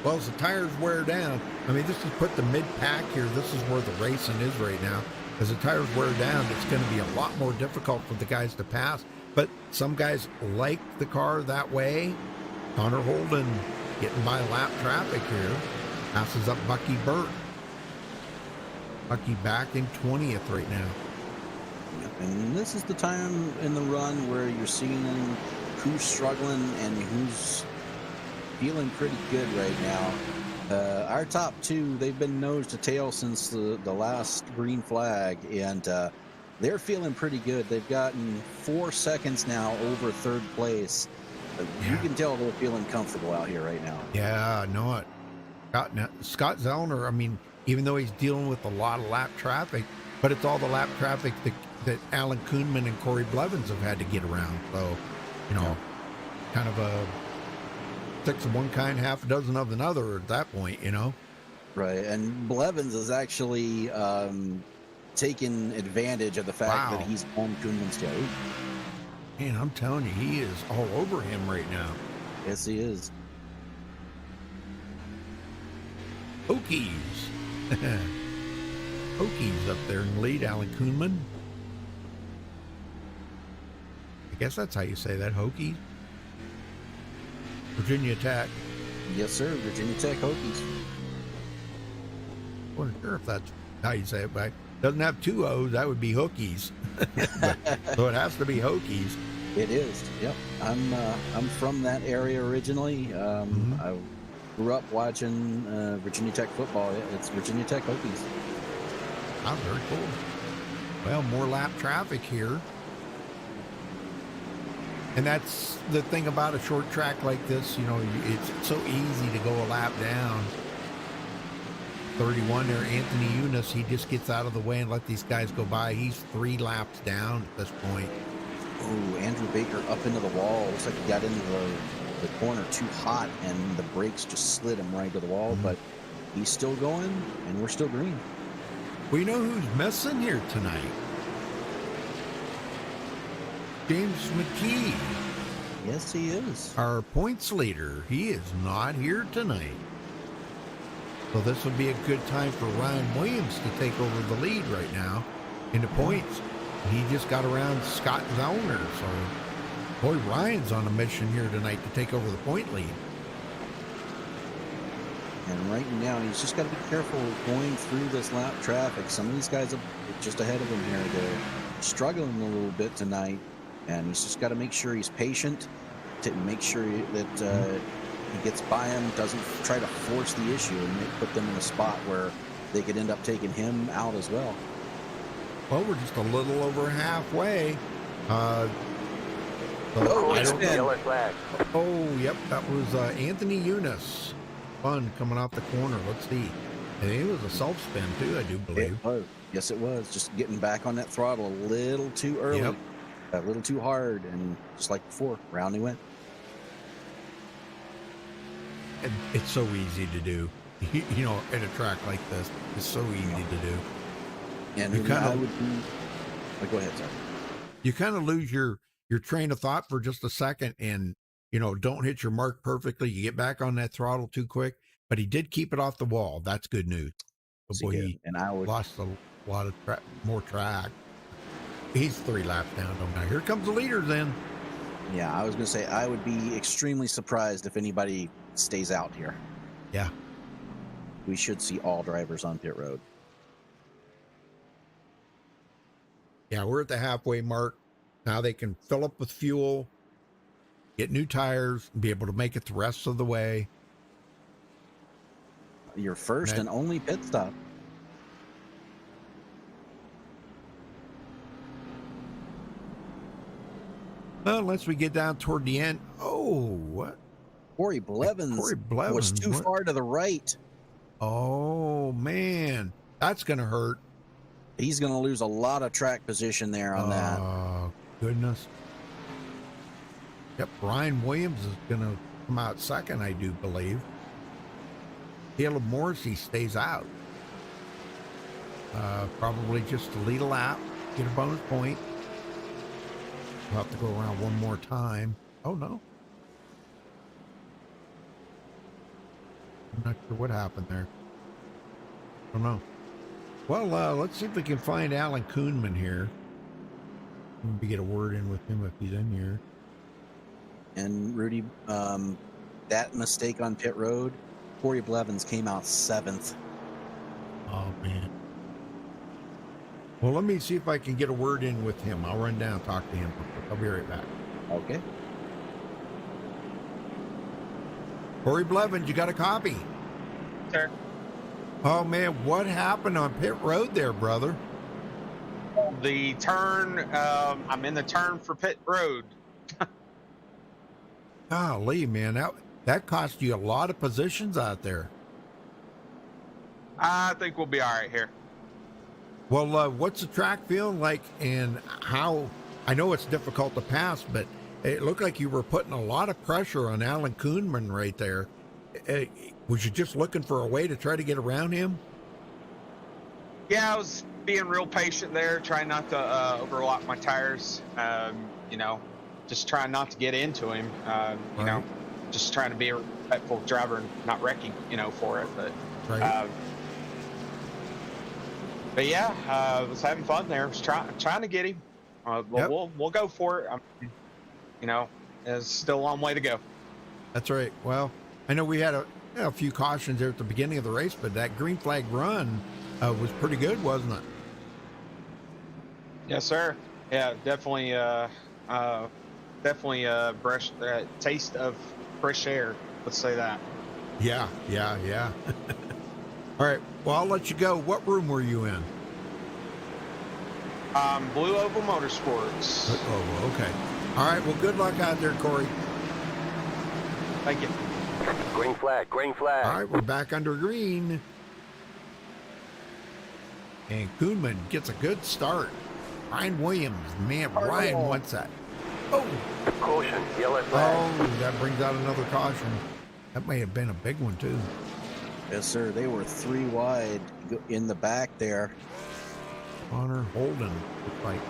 [SPEAKER 5] Well, as the tires wear down, I mean, this is put the mid-pack here. This is where the racing is right now. As the tires wear down, it's going to be a lot more difficult for the guys to pass. But some guys like the car that way. Connor Holden getting by lap traffic here. Passes up Bucky Burt. Bucky back in 20th right now.
[SPEAKER 6] And this is the time in the run where you're seeing who's struggling and who's feeling pretty good right now. Our top 2, they've been nose to tail since the last green flag, and they're feeling pretty good. They've gotten 4 seconds now over third place. You can tell they're feeling comfortable out here right now.
[SPEAKER 5] Yeah, I know it. Scott Zellner, I mean, even though he's dealing with a lot of lap traffic, but it's all the lap traffic that Alan Kuhnman and Corey Blevins have had to get around. So, kind of a 6 of one kind, half a dozen of another at that point,
[SPEAKER 6] Right, and Blevins is actually taking advantage of the fact that he's on Kuhnman's tail.
[SPEAKER 5] Man, I'm telling you, he is all over him right now.
[SPEAKER 6] Yes, he is.
[SPEAKER 5] Hokies. Hokies up there in the lead, Alan Kuhnman. I guess that's how you say that, Hokies. Virginia Tech.
[SPEAKER 6] Yes, sir, Virginia Tech Hokies.
[SPEAKER 5] I wasn't sure if that's how you say it, but it doesn't have 2 O's, that would be Hokies. So it has to be Hokies.
[SPEAKER 6] It is, yep. I'm from that area originally. I grew up watching Virginia Tech football. It's Virginia Tech Hokies.
[SPEAKER 5] Oh, very cool. Well, more lap traffic here. And that's the thing about a short track like this, you know, it's so easy to go a lap down. 31 there, Anthony Eunice, he just gets out of the way and let these guys go by. He's 3 laps down at this point.
[SPEAKER 6] Oh, Andrew Baker up into the wall. Looks like he got into the corner too hot, and the brakes just slid him right to the wall. But he's still going, and we're still green.
[SPEAKER 5] We know who's missing here tonight. James McKee.
[SPEAKER 6] Yes, he is.
[SPEAKER 5] Our points leader. He is not here tonight. So this would be a good time for Ryan Williams to take over the lead right now in the points. He just got around Scott Zellner. So, boy, Ryan's on a mission here tonight to take over the point lead.
[SPEAKER 6] And right now, he's just got to be careful going through this lap traffic. Some of these guys are just ahead of him here. They're struggling a little bit tonight. And he's just got to make sure he's patient to make sure that he gets by him, doesn't try to force the issue and put them in a spot where they could end up taking him out as well.
[SPEAKER 5] Well, we're just a little over halfway.
[SPEAKER 9] Yellow flag.
[SPEAKER 5] Oh, yep, that was Anthony Eunice. Fun coming off the corner. Let's see. And it was a self-spin, too, I do believe.
[SPEAKER 6] It was. Yes, it was. Just getting back on that throttle a little too early.
[SPEAKER 5] Yep.
[SPEAKER 6] A little too hard, and just like before, round he went.
[SPEAKER 5] And it's so easy to do. You know, at a track like this, it's so easy to do.
[SPEAKER 6] And
[SPEAKER 5] you kind of
[SPEAKER 6] would be. Go ahead, sir.
[SPEAKER 5] You kind of lose your train of thought for just a second, and you know, don't hit your mark perfectly. You get back on that throttle too quick, but he did keep it off the wall. That's good news. But boy, he lost a lot of more track. He's 3 laps down. Now here comes the leader then.
[SPEAKER 6] Yeah, I was going to say, I would be extremely surprised if anybody stays out here.
[SPEAKER 5] Yeah.
[SPEAKER 6] We should see all drivers on pit road.
[SPEAKER 5] Yeah, we're at the halfway mark. Now they can fill up with fuel, get new tires, and be able to make it the rest of the way.
[SPEAKER 6] Your first and only pit stop.
[SPEAKER 5] Well, unless we get down toward the end. Oh, what?
[SPEAKER 6] Corey Blevins was too far to the right.
[SPEAKER 5] Oh, man. That's going to hurt.
[SPEAKER 6] He's going to lose a lot of track position there on that.
[SPEAKER 5] Oh, goodness. Yep, Ryan Williams is going to come out second, I do believe. Caleb Morrissey stays out. Probably just to lead a lap, get a bonus point. We'll have to go around one more time. Oh, no. I'm not sure what happened there. I don't know. Well, let's see if we can find Alan Kuhnman here. Maybe get a word in with him if he's in here.
[SPEAKER 6] And Rudy, that mistake on pit road, Corey Blevins came out 7th.
[SPEAKER 5] Oh, man. Well, let me see if I can get a word in with him. I'll run down and talk to him. I'll be right back.
[SPEAKER 6] Okay.
[SPEAKER 5] Corey Blevins, you got a copy?
[SPEAKER 10] Sir.
[SPEAKER 5] Oh, man, what happened on pit road there, brother?
[SPEAKER 10] The turn, I'm in the turn for pit road.
[SPEAKER 5] Golly, man, that cost you a lot of positions out there.
[SPEAKER 10] I think we'll be all right here.
[SPEAKER 5] Well, what's the track feeling like, and how? I know it's difficult to pass, but it looked like you were putting a lot of pressure on Alan Kuhnman right there. Was you just looking for a way to try to get around him?
[SPEAKER 10] Yeah, I was being real patient there, trying not to overlock my tires. You know, just trying not to get into him. You know, just trying to be a respectful driver and not wrecking, you know, for it. But yeah, I was having fun there. I was trying to get him. We'll go for it. You know, there's still a long way to go.
[SPEAKER 5] That's right. Well, I know we had a few cautions there at the beginning of the race, but that green flag run was pretty good, wasn't it?
[SPEAKER 10] Yes, sir. Yeah, definitely. Definitely a taste of fresh air. Let's say that.
[SPEAKER 5] Yeah. All right. Well, I'll let you go. What room were you in?
[SPEAKER 10] Blue Oval Motorsports.
[SPEAKER 5] Oh, okay. All right. Well, good luck out there, Corey.
[SPEAKER 10] Thank you.
[SPEAKER 9] Green flag, green flag.
[SPEAKER 5] All right, we're back under green. And Koonman gets a good start. Ryan Williams, man, Ryan wants that. Oh,
[SPEAKER 9] Caution, yellow flag.
[SPEAKER 5] oh, that brings out another caution. That may have been a big one, too.
[SPEAKER 6] Yes, sir. They were 3 wide in the back there.
[SPEAKER 5] Connor Holden, looks like.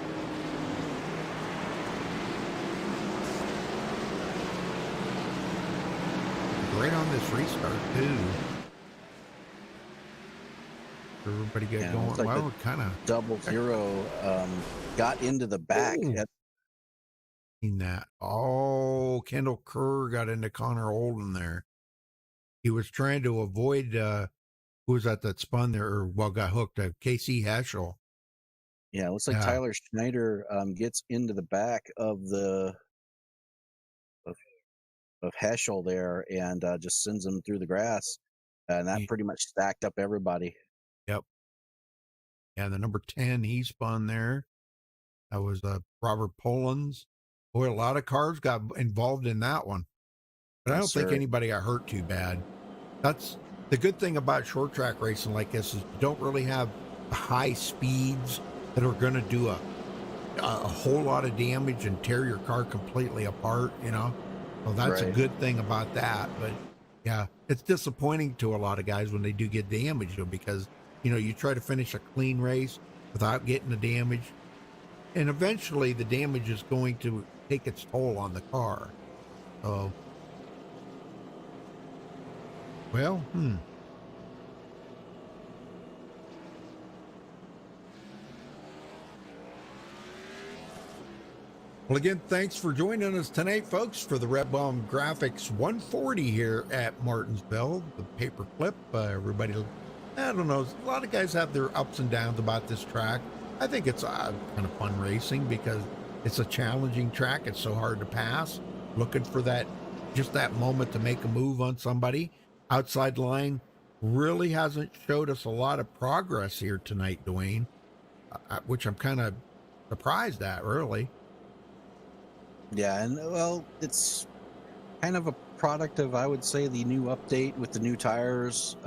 [SPEAKER 5] Great on this restart, too. Everybody get going.
[SPEAKER 6] Like
[SPEAKER 5] Well, kind of
[SPEAKER 6] 00 got into the back.
[SPEAKER 5] seen that. Oh, Kendall Kerr got into Connor Holden there. He was trying to avoid who was that spun there, or got hooked at Casey Heschel.
[SPEAKER 6] Yeah, it looks like Tyler Schneider gets into the back of Heschel there and just sends him through the grass. And that pretty much stacked up everybody.
[SPEAKER 5] Yep. And the number 10, he spun there. That was Robert Polans. Boy, a lot of cars got involved in that one. But I don't think anybody got hurt too bad. That's the good thing about short track racing like this is you don't really have high speeds that are going to do a whole lot of damage and tear your car completely apart, you know? Well, that's a good thing about that. But yeah, it's disappointing to a lot of guys when they do get damaged because, you know, you try to finish a clean race without getting the damage. And eventually the damage is going to take its toll on the car. So, well, Well, again, thanks for joining us tonight, folks, for the Red Bomb Graphics 140 here at Martinsville. The paperclip, everybody, I don't know, a lot of guys have their ups and downs about this track. I think it's kind of fun racing because it's a challenging track. It's so hard to pass. Looking for that, just that moment to make a move on somebody. Outside line really hasn't showed us a lot of progress here tonight, Dwayne, which I'm kind of surprised at, really.
[SPEAKER 6] Yeah, and well, it's kind of a product of, I would say, the new update with the new tires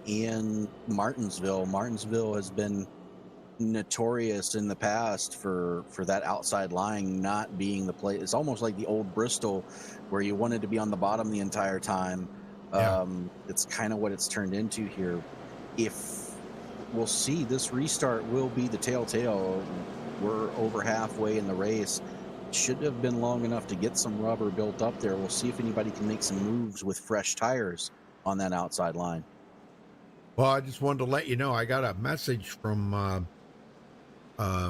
[SPEAKER 6] in Martinsville. Martinsville has been notorious in the past for that outside line not being the place. It's almost like the old Bristol where you wanted to be on the bottom the entire time. Yeah. It's kind of what it's turned into here. If we'll see, this restart will be the telltale. We're over halfway in the race. Should have been long enough to get some rubber built up there. We'll see if anybody can make some moves with fresh tires on that outside line.
[SPEAKER 5] Well, I just wanted to let you know I got a message from wow.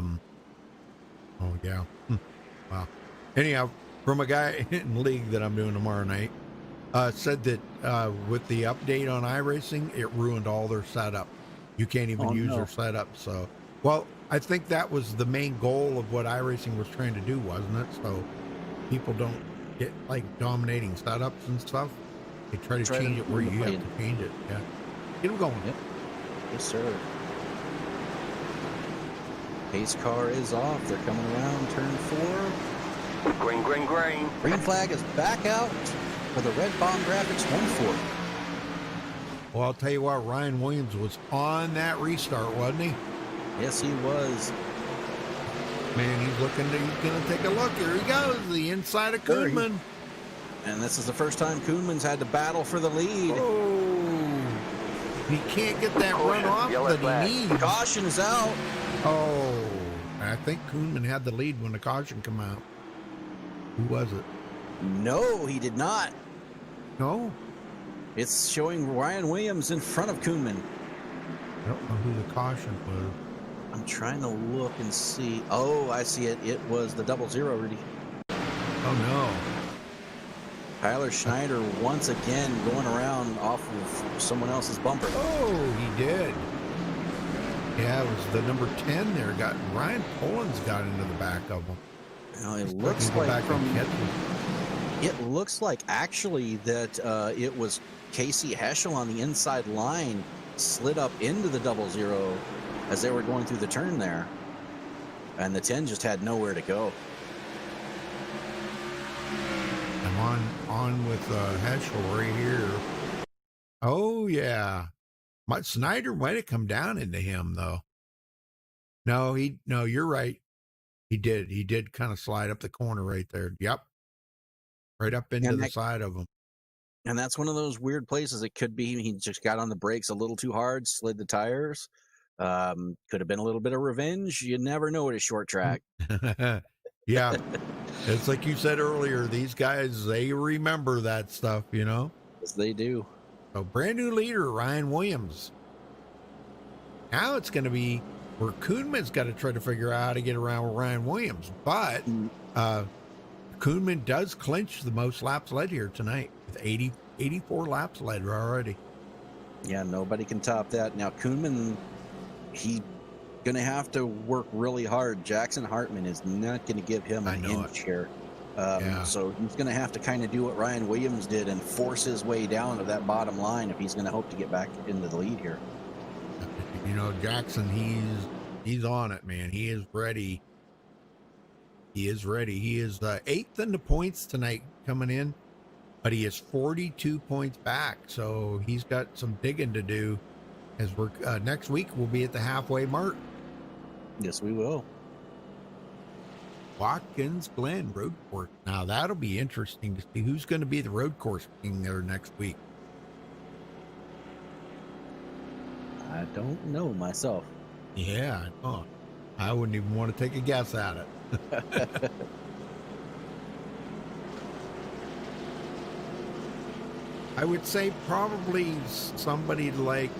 [SPEAKER 5] Anyhow, from a guy in the league that I'm doing tomorrow night, said that with the update on iRacing, it ruined all their setup. You can't even use their setup. So, well, I think that was the main goal of what iRacing was trying to do, wasn't it? So people don't get like dominating setups and stuff. They try to change it where you have to change it. Yeah. Get them going.
[SPEAKER 6] Yep. Yes, sir. Pace car is off. They're coming around turn 4.
[SPEAKER 9] Green, green, green.
[SPEAKER 6] Green flag is back out for the Red Bomb Graphics 140.
[SPEAKER 5] Well, I'll tell you what, Ryan Williams was on that restart, wasn't he?
[SPEAKER 6] Yes, he was.
[SPEAKER 5] Man, he's going to take a look. Here he goes, the inside of Koonman.
[SPEAKER 6] And this is the first time Koonman's had to battle for the lead.
[SPEAKER 5] Oh, he can't get that run off that he needs.
[SPEAKER 6] Caution is out.
[SPEAKER 5] Oh, I think Koonman had the lead when the caution came out. Who was it?
[SPEAKER 6] No, he did not.
[SPEAKER 5] No?
[SPEAKER 6] It's showing Ryan Williams in front of Koonman.
[SPEAKER 5] I don't know who the caution was.
[SPEAKER 6] I'm trying to look and see. Oh, I see it. It was the 00, Rudy.
[SPEAKER 5] Oh, no.
[SPEAKER 6] Tyler Schneider once again going around off of someone else's bumper.
[SPEAKER 5] Oh, he did. Yeah, it was the number 10 there. Ryan Polans got into the back of him.
[SPEAKER 6] Now, it looks like actually that it was Casey Heschel on the inside line slid up into the 00 as they were going through the turn there. and the 10 just had nowhere to go.
[SPEAKER 5] I'm on with Heschel right here. Oh yeah, Snyder might have come down into him though. No, you're right. He did kind of slide up the corner right there. Yep, right up into the side of him.
[SPEAKER 6] And that's one of those weird places. It could be he just got on the brakes a little too hard, slid the tires. Could have been a little bit of revenge. You never know at a short track.
[SPEAKER 5] Yeah. It's like you said earlier, these guys, they remember that stuff, you know?
[SPEAKER 6] Yes, they do.
[SPEAKER 5] So brand new leader, Ryan Williams. Now it's going to be where Koonman's got to try to figure out how to get around with Ryan Williams. But Koonman does clinch the most laps led here tonight with 84 laps led already.
[SPEAKER 6] Yeah, nobody can top that. Now, Koonman, he's going to have to work really hard. Jackson Hartman is not going to give him an inch here. So he's going to have to kind of do what Ryan Williams did and force his way down to that bottom line if he's going to hope to get back into the lead here.
[SPEAKER 5] You know, Jackson, he's on it, man. He is ready. He is ready. He is 8th in the points tonight coming in, but he is 42 points back. So he's got some digging to do as we're next week we'll be at the halfway mark.
[SPEAKER 6] Yes, we will.
[SPEAKER 5] Watkins Glen road course. Now that'll be interesting to see who's going to be the road course king there next week.
[SPEAKER 6] I don't know myself.
[SPEAKER 5] Yeah, I don't. I wouldn't even want to take a guess at it. I would say probably somebody like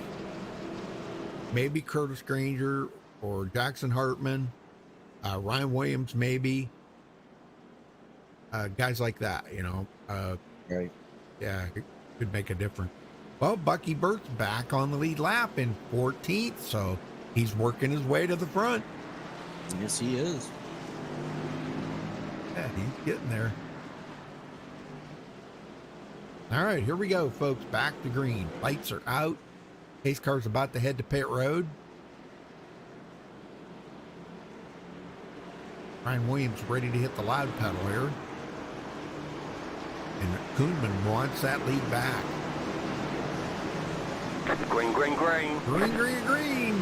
[SPEAKER 5] maybe Curtis Granger or Jackson Hartman, Ryan Williams, maybe guys like that, you know.
[SPEAKER 6] Right.
[SPEAKER 5] Yeah, it could make a difference. Well, Bucky Burt's back on the lead lap in 14th, so he's working his way to the front.
[SPEAKER 6] Yes, he is.
[SPEAKER 5] Yeah, he's getting there. All right, here we go, folks. Back to green. Lights are out. Pace car's about to head to pit road. Ryan Williams ready to hit the loud pedal here. And Koonman wants that lead back.
[SPEAKER 9] Green, green, green.
[SPEAKER 5] Green, green, green.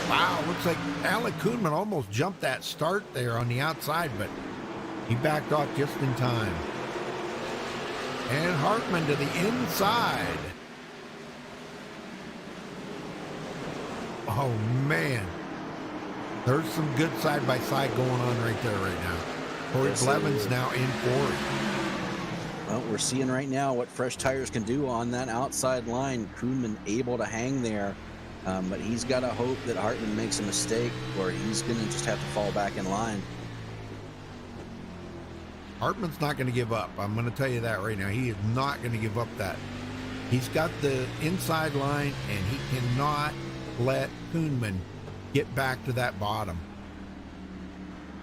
[SPEAKER 5] Wow, looks like Alec Koonman almost jumped that start there on the outside, but he backed off just in time. And Hartman to the inside. Oh, man. There's some good side-by-side going on right there right now. Corey Blevins now in fourth.
[SPEAKER 6] Well, we're seeing right now what fresh tires can do on that outside line. Koonman able to hang there, but he's got to hope that Hartman makes a mistake or he's going to just have to fall back in line.
[SPEAKER 5] Hartman's not going to give up. I'm going to tell you that right now. He is not going to give up that. He's got the inside line, and he cannot let Koonman get back to that bottom.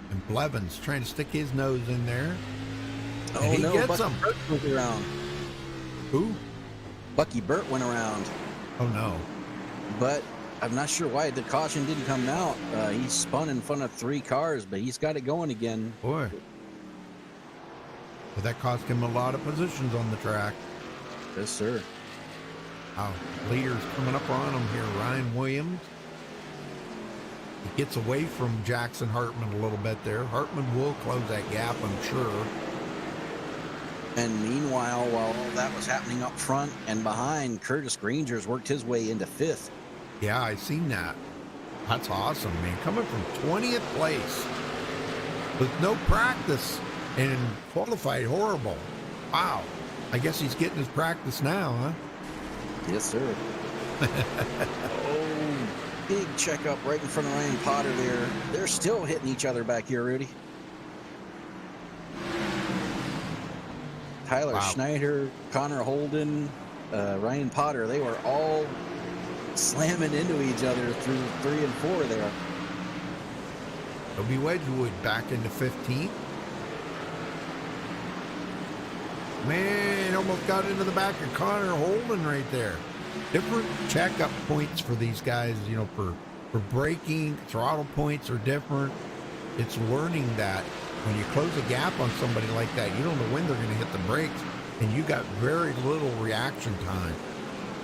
[SPEAKER 5] And Blevins trying to stick his nose in there.
[SPEAKER 6] Oh,
[SPEAKER 5] and he
[SPEAKER 6] no,
[SPEAKER 5] gets
[SPEAKER 6] Bucky
[SPEAKER 5] him.
[SPEAKER 6] Burt went around.
[SPEAKER 5] Who?
[SPEAKER 6] Bucky Burt went around.
[SPEAKER 5] Oh, no.
[SPEAKER 6] But I'm not sure why the caution didn't come out. He spun in front of 3 cars, but he's got it going again.
[SPEAKER 5] Boy. But that cost him a lot of positions on the track.
[SPEAKER 6] Yes, sir.
[SPEAKER 5] Wow. Leaders coming up on him here. Ryan Williams. He gets away from Jackson Hartman a little bit there. Hartman will close that gap, I'm sure.
[SPEAKER 6] And meanwhile, while all that was happening up front and behind, Curtis Granger's worked his way into 5th.
[SPEAKER 5] Yeah, I seen that. That's awesome, man. Coming from 20th place with no practice and qualified horrible. Wow. I guess he's getting his practice now, huh?
[SPEAKER 6] Yes, sir. Oh, big checkup right in front of Ryan Potter there. They're still hitting each other back here, Rudy. Tyler Schneider, Connor Holden, Ryan Potter, they were all slamming into each other through 3 and 4 there.
[SPEAKER 5] Toby Wedgwood back into 15th. Man, almost got into the back of Connor Holden right there. Different checkup points for these guys, you know, for for braking, throttle points are different. It's learning that when you close a gap on somebody like that, you don't know when they're going to hit the brakes, and you got very little reaction time.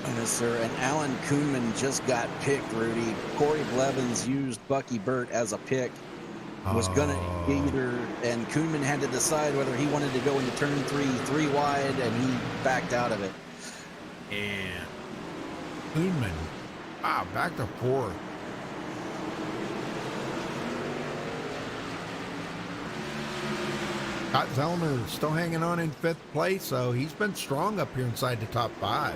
[SPEAKER 6] Yes, sir. And Alan Kuhnman just got picked, Rudy. Corey Blevins used Bucky Burt as a pick. Was going to either, and Kuhnman had to decide whether he wanted to go into turn 3 wide, and he backed out of it.
[SPEAKER 5] And Kuhnman, back to fourth. Scott Zellner is still hanging on in fifth place, so he's been strong up here inside the top 5.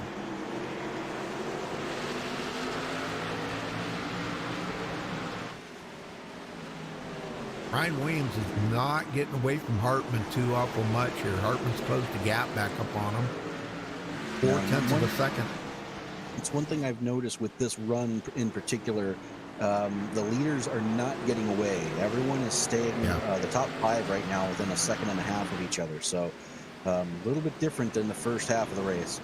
[SPEAKER 5] Ryan Williams is not getting away from Hartman too awful much here. Hartman's closed the gap back up on him. 0.4 of a second.
[SPEAKER 6] It's one thing I've noticed with this run in particular. The leaders are not getting away. Everyone is staying the top 5 right now within a second and a half of each other. So a little bit different than the first half of the race.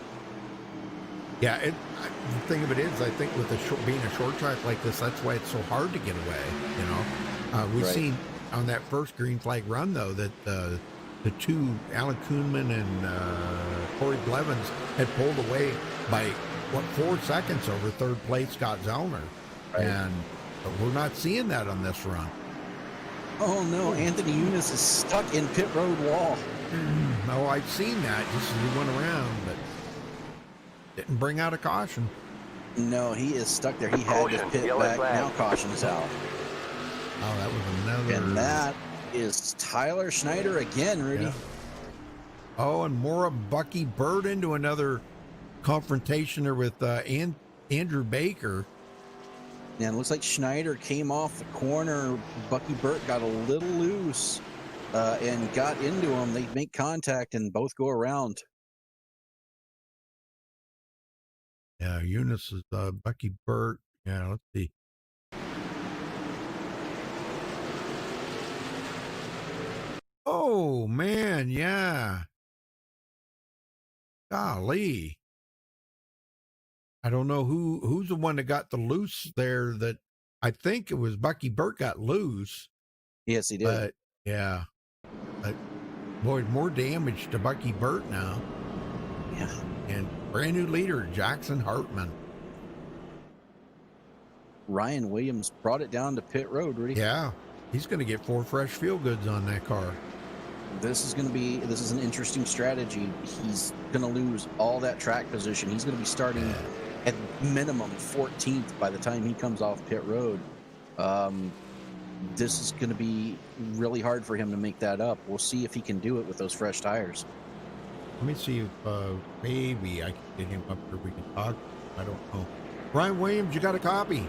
[SPEAKER 5] Yeah, the thing of it is, I think with being a short track like this, that's why it's so hard to get away. You know, we've seen on that first green flag run though that the two, Alan Kuhnman and Corey Blevins, had pulled away by 4 seconds over third place Scott Zellner. And we're not seeing that on this run.
[SPEAKER 6] Oh no, Anthony Eunice is stuck in pit road wall.
[SPEAKER 5] No, I've seen that just as we went around, but didn't bring out a caution.
[SPEAKER 6] No, he is stuck there. He had to pit back. Now caution's out.
[SPEAKER 5] Oh, that was another.
[SPEAKER 6] And that is Tyler Schneider again, Rudy.
[SPEAKER 5] Yeah. Oh, and more of Bucky Burt into another confrontation there with Andrew Baker.
[SPEAKER 6] And it looks like Schneider came off the corner. Bucky Burt got a little loose and got into him. They make contact and both go around.
[SPEAKER 5] Yeah, Eunice is Bucky Burt. Yeah, let's see. Oh, man, yeah. Golly. I don't know who's the one that got the loose there. That I think it was Bucky Burt got loose.
[SPEAKER 6] Yes, he did.
[SPEAKER 5] But yeah, but boy, more damage to Bucky Burt now.
[SPEAKER 6] Yeah,
[SPEAKER 5] and brand new leader Jackson Hartman.
[SPEAKER 6] Ryan Williams brought it down to pit road, Rudy.
[SPEAKER 5] Yeah, he's going to get 4 fresh feel goods on that car.
[SPEAKER 6] This is an interesting strategy. He's going to lose all that track position. He's going to be starting at minimum 14th by the time he comes off pit road. This is going to be really hard for him to make that up. We'll see if he can do it with those fresh tires.
[SPEAKER 5] Let me see if maybe I can get him up here. We can talk. I don't know. Ryan Williams, you got a copy?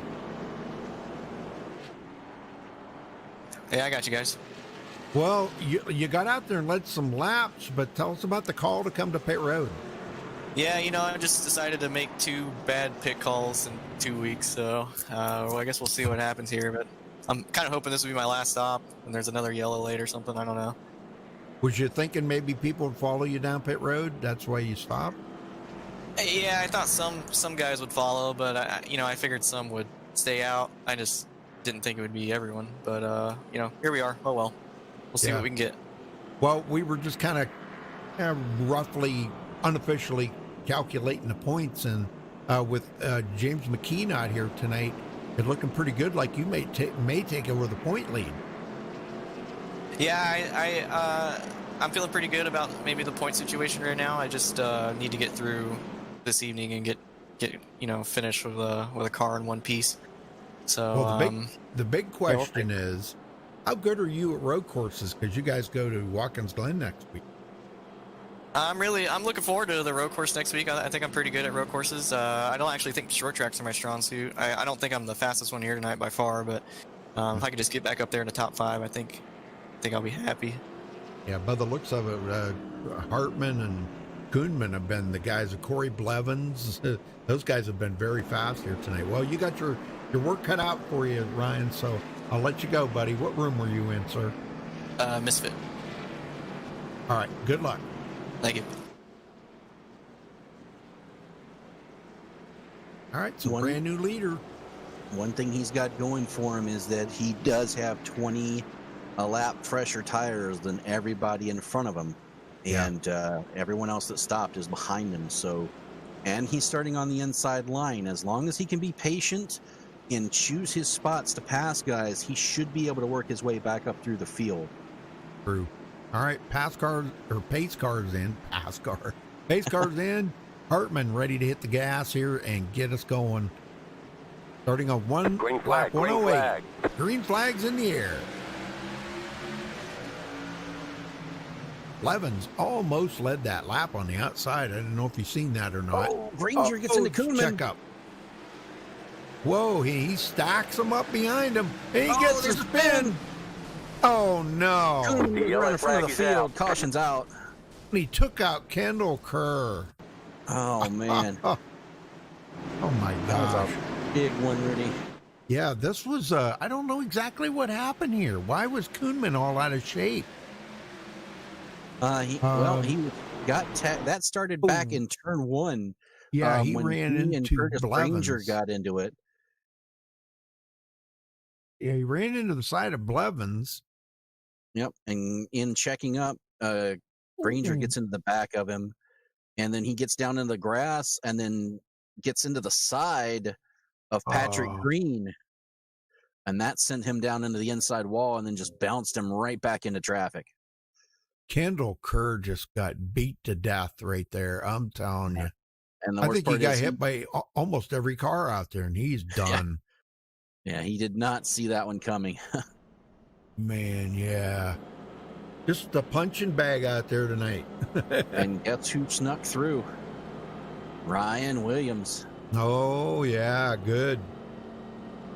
[SPEAKER 11] Yeah, I got you guys.
[SPEAKER 5] Well, you got out there and led some laps, but tell us about the call to come to pit road.
[SPEAKER 11] Yeah, you know, I just decided to make 2 bad pit calls in 2 weeks, so well, I guess we'll see what happens here, but I'm kind of hoping this will be my last stop, and there's another yellow late or something, I don't know.
[SPEAKER 5] Was you thinking maybe people would follow you down pit road? That's why you stopped?
[SPEAKER 11] Yeah, I thought some guys would follow, but I figured some would stay out. I just didn't think it would be everyone, but here we are. Oh well. We'll see what we can get.
[SPEAKER 5] Well, we were just kind of roughly, unofficially calculating the points, and with James McKee out here tonight, it's looking pretty good. Like you may take over the point lead.
[SPEAKER 11] Yeah, I'm feeling pretty good about maybe the point situation right now. I just need to get through this evening and get finished with a car in one piece. So
[SPEAKER 5] well, the big question is, how good are you at road courses? Because you guys go to Watkins Glen next week.
[SPEAKER 11] I'm looking forward to the road course next week. I think I'm pretty good at road courses. I don't actually think short tracks are my strong suit. I don't think I'm the fastest one here tonight by far, but if I could just get back up there in the top 5, I think I'll be happy.
[SPEAKER 5] Yeah, by the looks of it, Hartman and Kuhnman have been the guys. Corey Blevins, those guys have been very fast here tonight. Well, you got your work cut out for you, Ryan, so I'll let you go, buddy. What room were you in, sir?
[SPEAKER 11] Misfit.
[SPEAKER 5] All right, good luck.
[SPEAKER 11] Thank you.
[SPEAKER 5] All right, so brand new leader.
[SPEAKER 6] one thing he's got going for him is that he does have 20 a lap fresher tires than everybody in front of him. And everyone else that stopped is behind him. So, and he's starting on the inside line. As long as he can be patient and choose his spots to pass guys, he should be able to work his way back up through the field.
[SPEAKER 5] True. All right, pace cars in. Pace cars in. Hartman ready to hit the gas here and get us going. Starting on
[SPEAKER 9] Green flag,
[SPEAKER 5] 108.
[SPEAKER 9] green flag.
[SPEAKER 5] Green flags in the air. Blevins almost led that lap on the outside. I don't know if you've seen that or not.
[SPEAKER 6] Oh, Granger gets into Koonman.
[SPEAKER 5] Check up. Whoa, he stacks him up behind him. And he gets a spin. Oh, no.
[SPEAKER 6] Koonman right in front of the field. Caution's out.
[SPEAKER 5] He took out Kendall Kerr.
[SPEAKER 6] Oh, man.
[SPEAKER 5] Oh, my
[SPEAKER 6] That
[SPEAKER 5] gosh.
[SPEAKER 6] was a big one, Rudy.
[SPEAKER 5] Yeah, this was, I don't know exactly what happened here. Why was Koonman all out of shape?
[SPEAKER 6] He got that started back in turn one.
[SPEAKER 5] Yeah, he
[SPEAKER 6] when
[SPEAKER 5] ran
[SPEAKER 6] and
[SPEAKER 5] into
[SPEAKER 6] Curtis
[SPEAKER 5] Blevins.
[SPEAKER 6] Granger got into it.
[SPEAKER 5] Yeah, he ran into the side of Blevins.
[SPEAKER 6] Yep, and in checking up, Granger gets into the back of him, and then he gets down in the grass, and then gets into the side of Patrick Green, and that sent him down into the inside wall, and then just bounced him right back into traffic.
[SPEAKER 5] Kendall Kerr just got beat to death right there. I'm telling you.
[SPEAKER 6] And
[SPEAKER 5] I think he got hit by almost every car out there, and he's done.
[SPEAKER 6] Yeah, he did not see that one coming.
[SPEAKER 5] Man, yeah. Just a punching bag out there tonight.
[SPEAKER 6] And guess who snuck through? Ryan Williams.
[SPEAKER 5] Oh, yeah, good.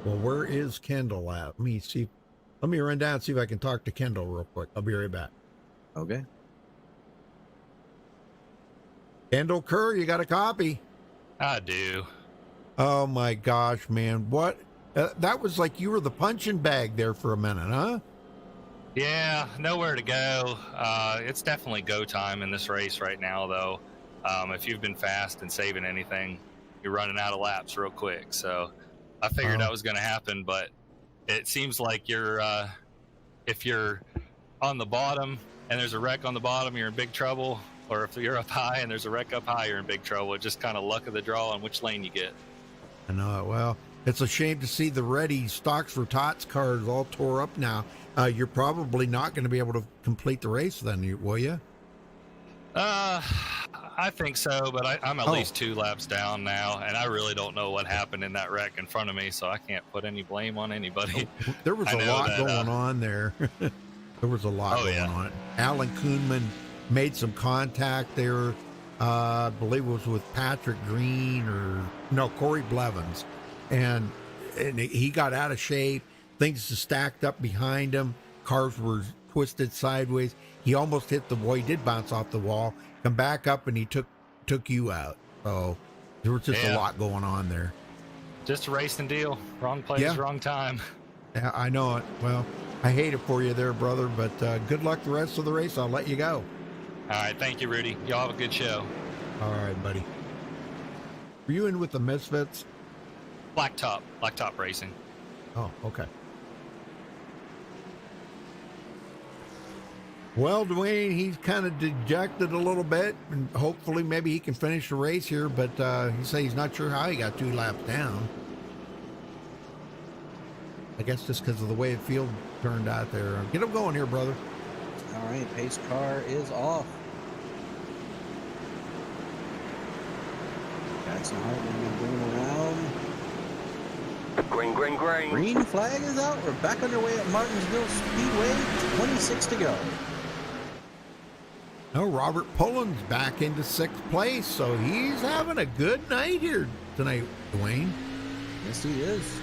[SPEAKER 5] Well, where is Kendall at? Let me see. Let me run down and see if I can talk to Kendall real quick. I'll be right back.
[SPEAKER 6] Okay.
[SPEAKER 5] Kendall Kerr, you got a copy?
[SPEAKER 12] I do.
[SPEAKER 5] Oh, my gosh, man. What? That was like you were the punching bag there for a minute, huh?
[SPEAKER 12] Yeah, nowhere to go. It's definitely go time in this race right now, though. If you've been fast and saving anything, you're running out of laps real quick. So I figured that was going to happen, but it seems like if you're on the bottom and there's a wreck on the bottom, you're in big trouble. Or if you're up high and there's a wreck up high, you're in big trouble. It's just kind of luck of the draw on which lane you get.
[SPEAKER 5] I know. Well, it's a shame to see the ready Stocks for Tots cars all tore up now. You're probably not going to be able to complete the race then, will you?
[SPEAKER 12] I think so, but I'm at least 2 laps down now, and I really don't know what happened in that wreck in front of me, so I can't put any blame on anybody.
[SPEAKER 5] There was a lot going on there. There was a lot going on. Alan Koonman made some contact there. I believe it was with Patrick Green Corey Blevins. And he got out of shape. Things stacked up behind him. Cars were twisted sideways. He almost hit the wall. He did bounce off the wall, come back up, and he took you out. So there was just a lot going on there.
[SPEAKER 12] Just a racing deal. Wrong place, wrong time.
[SPEAKER 5] Yeah, I know it. Well, I hate it for you there, brother, but good luck the rest of the race. I'll let you go.
[SPEAKER 12] All right. Thank you, Rudy. Y'all have a good show.
[SPEAKER 5] All right, buddy. Were you in with the Misfits?
[SPEAKER 12] Blacktop Racing.
[SPEAKER 5] Oh, okay. Well, Dwayne, he's kind of dejected a little bit, and hopefully maybe he can finish the race here, but he says he's not sure how he got 2 laps down. I guess just because of the way the field turned out there. Get him going here, brother.
[SPEAKER 6] All right, pace car is off. Jackson Hartman going around.
[SPEAKER 9] Green, green, green.
[SPEAKER 6] Green flag is out. We're back underway at Martinsville Speedway. 26 to go.
[SPEAKER 5] No, Robert Pullen's back into 6th place, so he's having a good night here tonight, Dwayne.
[SPEAKER 6] Yes, he is.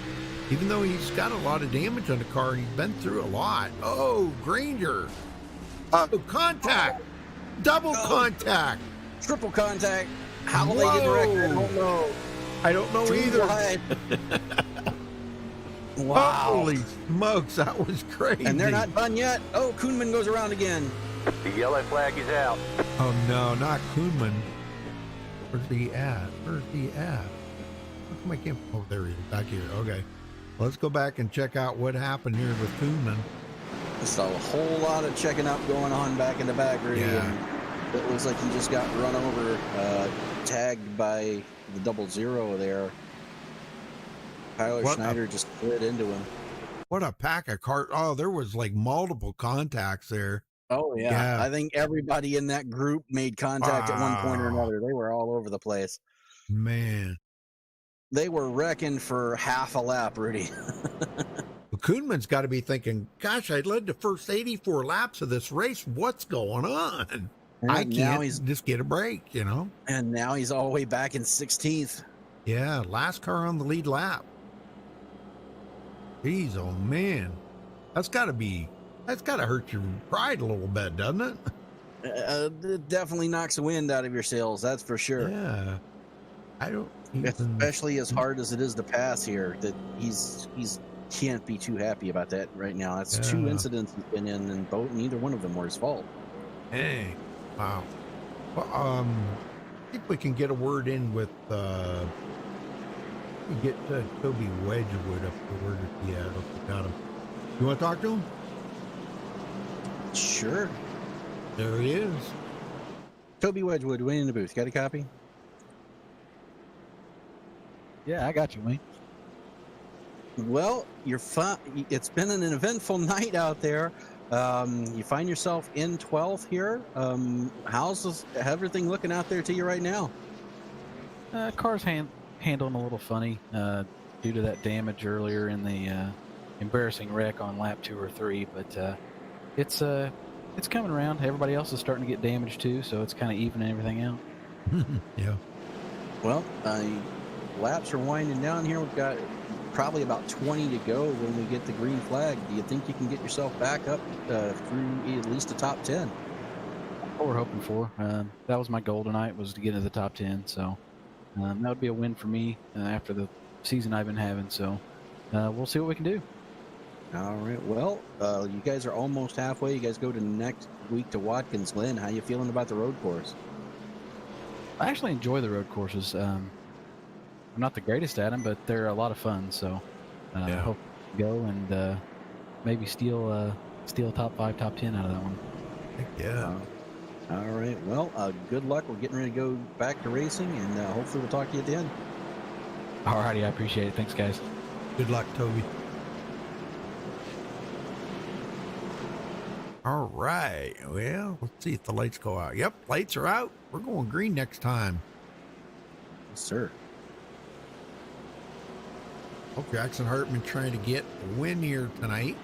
[SPEAKER 5] Even though he's got a lot of damage on the car, he's been through a lot. Oh, Granger. Contact. Double contact.
[SPEAKER 6] Triple contact. How will they get the record? I don't know.
[SPEAKER 5] I don't know either.
[SPEAKER 6] Wow.
[SPEAKER 5] Holy smokes, that was crazy.
[SPEAKER 6] And they're not done yet. Oh, Koonman goes around again.
[SPEAKER 9] The yellow flag is out.
[SPEAKER 5] Oh, no, not Koonman. Where's he at? How come I can't? Oh, there he is. Back here. Okay. Let's go back and check out what happened here with Koonman.
[SPEAKER 6] Just a whole lot of checking up going on back in the back, Rudy.
[SPEAKER 5] Yeah.
[SPEAKER 6] And it looks like he just got run over, tagged by the 00 there. Tyler Schneider just slid into him.
[SPEAKER 5] What a pack of cart. Oh, there was like multiple contacts there.
[SPEAKER 6] Oh, yeah. I think everybody in that group made contact at one point or another. They were all over the place.
[SPEAKER 5] Man.
[SPEAKER 6] They were wrecking for half a lap, Rudy.
[SPEAKER 5] Koonman's got to be thinking, gosh, I led the first 84 laps of this race. What's going on?
[SPEAKER 6] And
[SPEAKER 5] I can't just get a break, you know?
[SPEAKER 6] And now he's all the way back in 16th.
[SPEAKER 5] Yeah, last car on the lead lap. Jeez, oh man. That's got to hurt your pride a little bit, doesn't it?
[SPEAKER 6] It definitely knocks the wind out of your sails, that's for sure.
[SPEAKER 5] Yeah. I don't...
[SPEAKER 6] Especially as hard as it is to pass here, that he's can't be too happy about that right now. That's two incidents he's been in, and neither one of them were his fault.
[SPEAKER 5] Hey, wow. Well, I think we can get a word in with get Toby Wedgwood up to where he at. Got him. You want to talk to him?
[SPEAKER 6] Sure.
[SPEAKER 5] There he is.
[SPEAKER 6] Toby Wedgwood, Wayne in the booth. Got a copy?
[SPEAKER 13] Yeah, I got you, Wayne.
[SPEAKER 6] Well, it's been an eventful night out there. You find yourself in 12th here. How's everything looking out there to you right now?
[SPEAKER 13] Car's handling a little funny due to that damage earlier in the embarrassing wreck on lap 2 or 3, but it's coming around. Everybody else is starting to get damaged too, so it's kind of evening everything out.
[SPEAKER 5] Yeah.
[SPEAKER 6] Well, laps are winding down here. We've got probably about 20 to go when we get the green flag. Do you think you can get yourself back up through at least the top 10?
[SPEAKER 13] What we're hoping for. That was my goal tonight, was to get into the top 10. So that would be a win for me after the season I've been having. So we'll see what we can do.
[SPEAKER 6] All right. Well, you guys are almost halfway. You guys go to next week to Watkins Glen. How you feeling about the road course?
[SPEAKER 13] I actually enjoy the road courses. I'm not the greatest at them, but they're a lot of fun. So I hope to go and maybe steal a top 5, top 10 out of that one.
[SPEAKER 5] Yeah.
[SPEAKER 6] All right. Well, good luck. We're getting ready to go back to racing, and hopefully we'll talk to you at the end.
[SPEAKER 13] All righty. I appreciate it. Thanks, guys.
[SPEAKER 5] Good luck, Toby. All right. Well, let's see if the lights go out. Yep, lights are out. We're going green next time.
[SPEAKER 6] Yes, sir.
[SPEAKER 5] Oh, Jackson Hartman trying to get a win here tonight.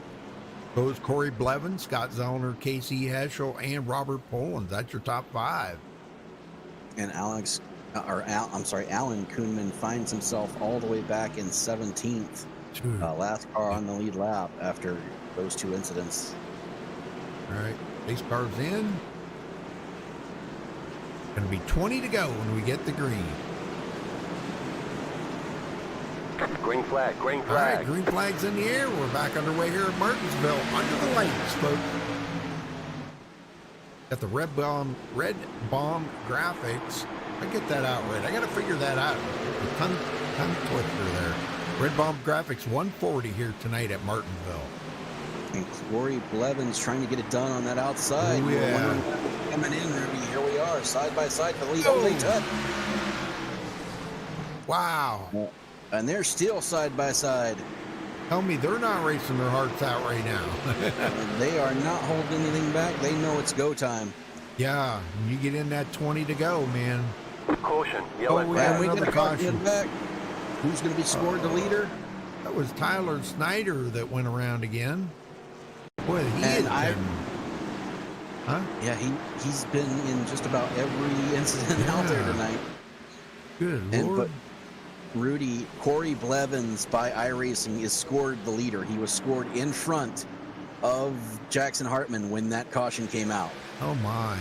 [SPEAKER 5] Goes Corey Blevins, Scott Zellner, Casey Heschel, and Robert Polans. That's your top 5.
[SPEAKER 6] And Alan Koonman finds himself all the way back in 17th. Last car on the lead lap after those 2 incidents.
[SPEAKER 5] All right, base car's in. Going to be 20 to go when we get the green.
[SPEAKER 9] Green flag, green
[SPEAKER 5] All
[SPEAKER 9] flag.
[SPEAKER 5] right, green flag's in the air. We're back underway here at Martinsville. Under the lights, folks. Got the red bomb graphics. I get that out right. I got to figure that out. The tongue twister there. Red bomb graphics 140 here tonight at Martinsville.
[SPEAKER 6] And Corey Blevins trying to get it done on that outside.
[SPEAKER 5] Oh, yeah.
[SPEAKER 6] Coming in, Ruby. Here we are, side by side for the lead. Only touch.
[SPEAKER 5] Wow.
[SPEAKER 6] And they're still side by side.
[SPEAKER 5] Tell me they're not racing their hearts out right now.
[SPEAKER 6] They are not holding anything back. They know it's go time.
[SPEAKER 5] Yeah, when you get in that 20 to go, man.
[SPEAKER 9] Caution, yellow
[SPEAKER 5] we
[SPEAKER 9] flag.
[SPEAKER 5] had another caution.
[SPEAKER 6] Back. Who's going to be scored the leader?
[SPEAKER 5] That was Tyler Snyder that went around again. Boy, he has been... Huh?
[SPEAKER 6] Yeah, he's been in just about every incident out there tonight.
[SPEAKER 5] Good Lord.
[SPEAKER 6] But Rudy, Corey Blevins by iRacing is scored the leader. He was scored in front of Jackson Hartman when that caution came out.
[SPEAKER 5] Oh, my.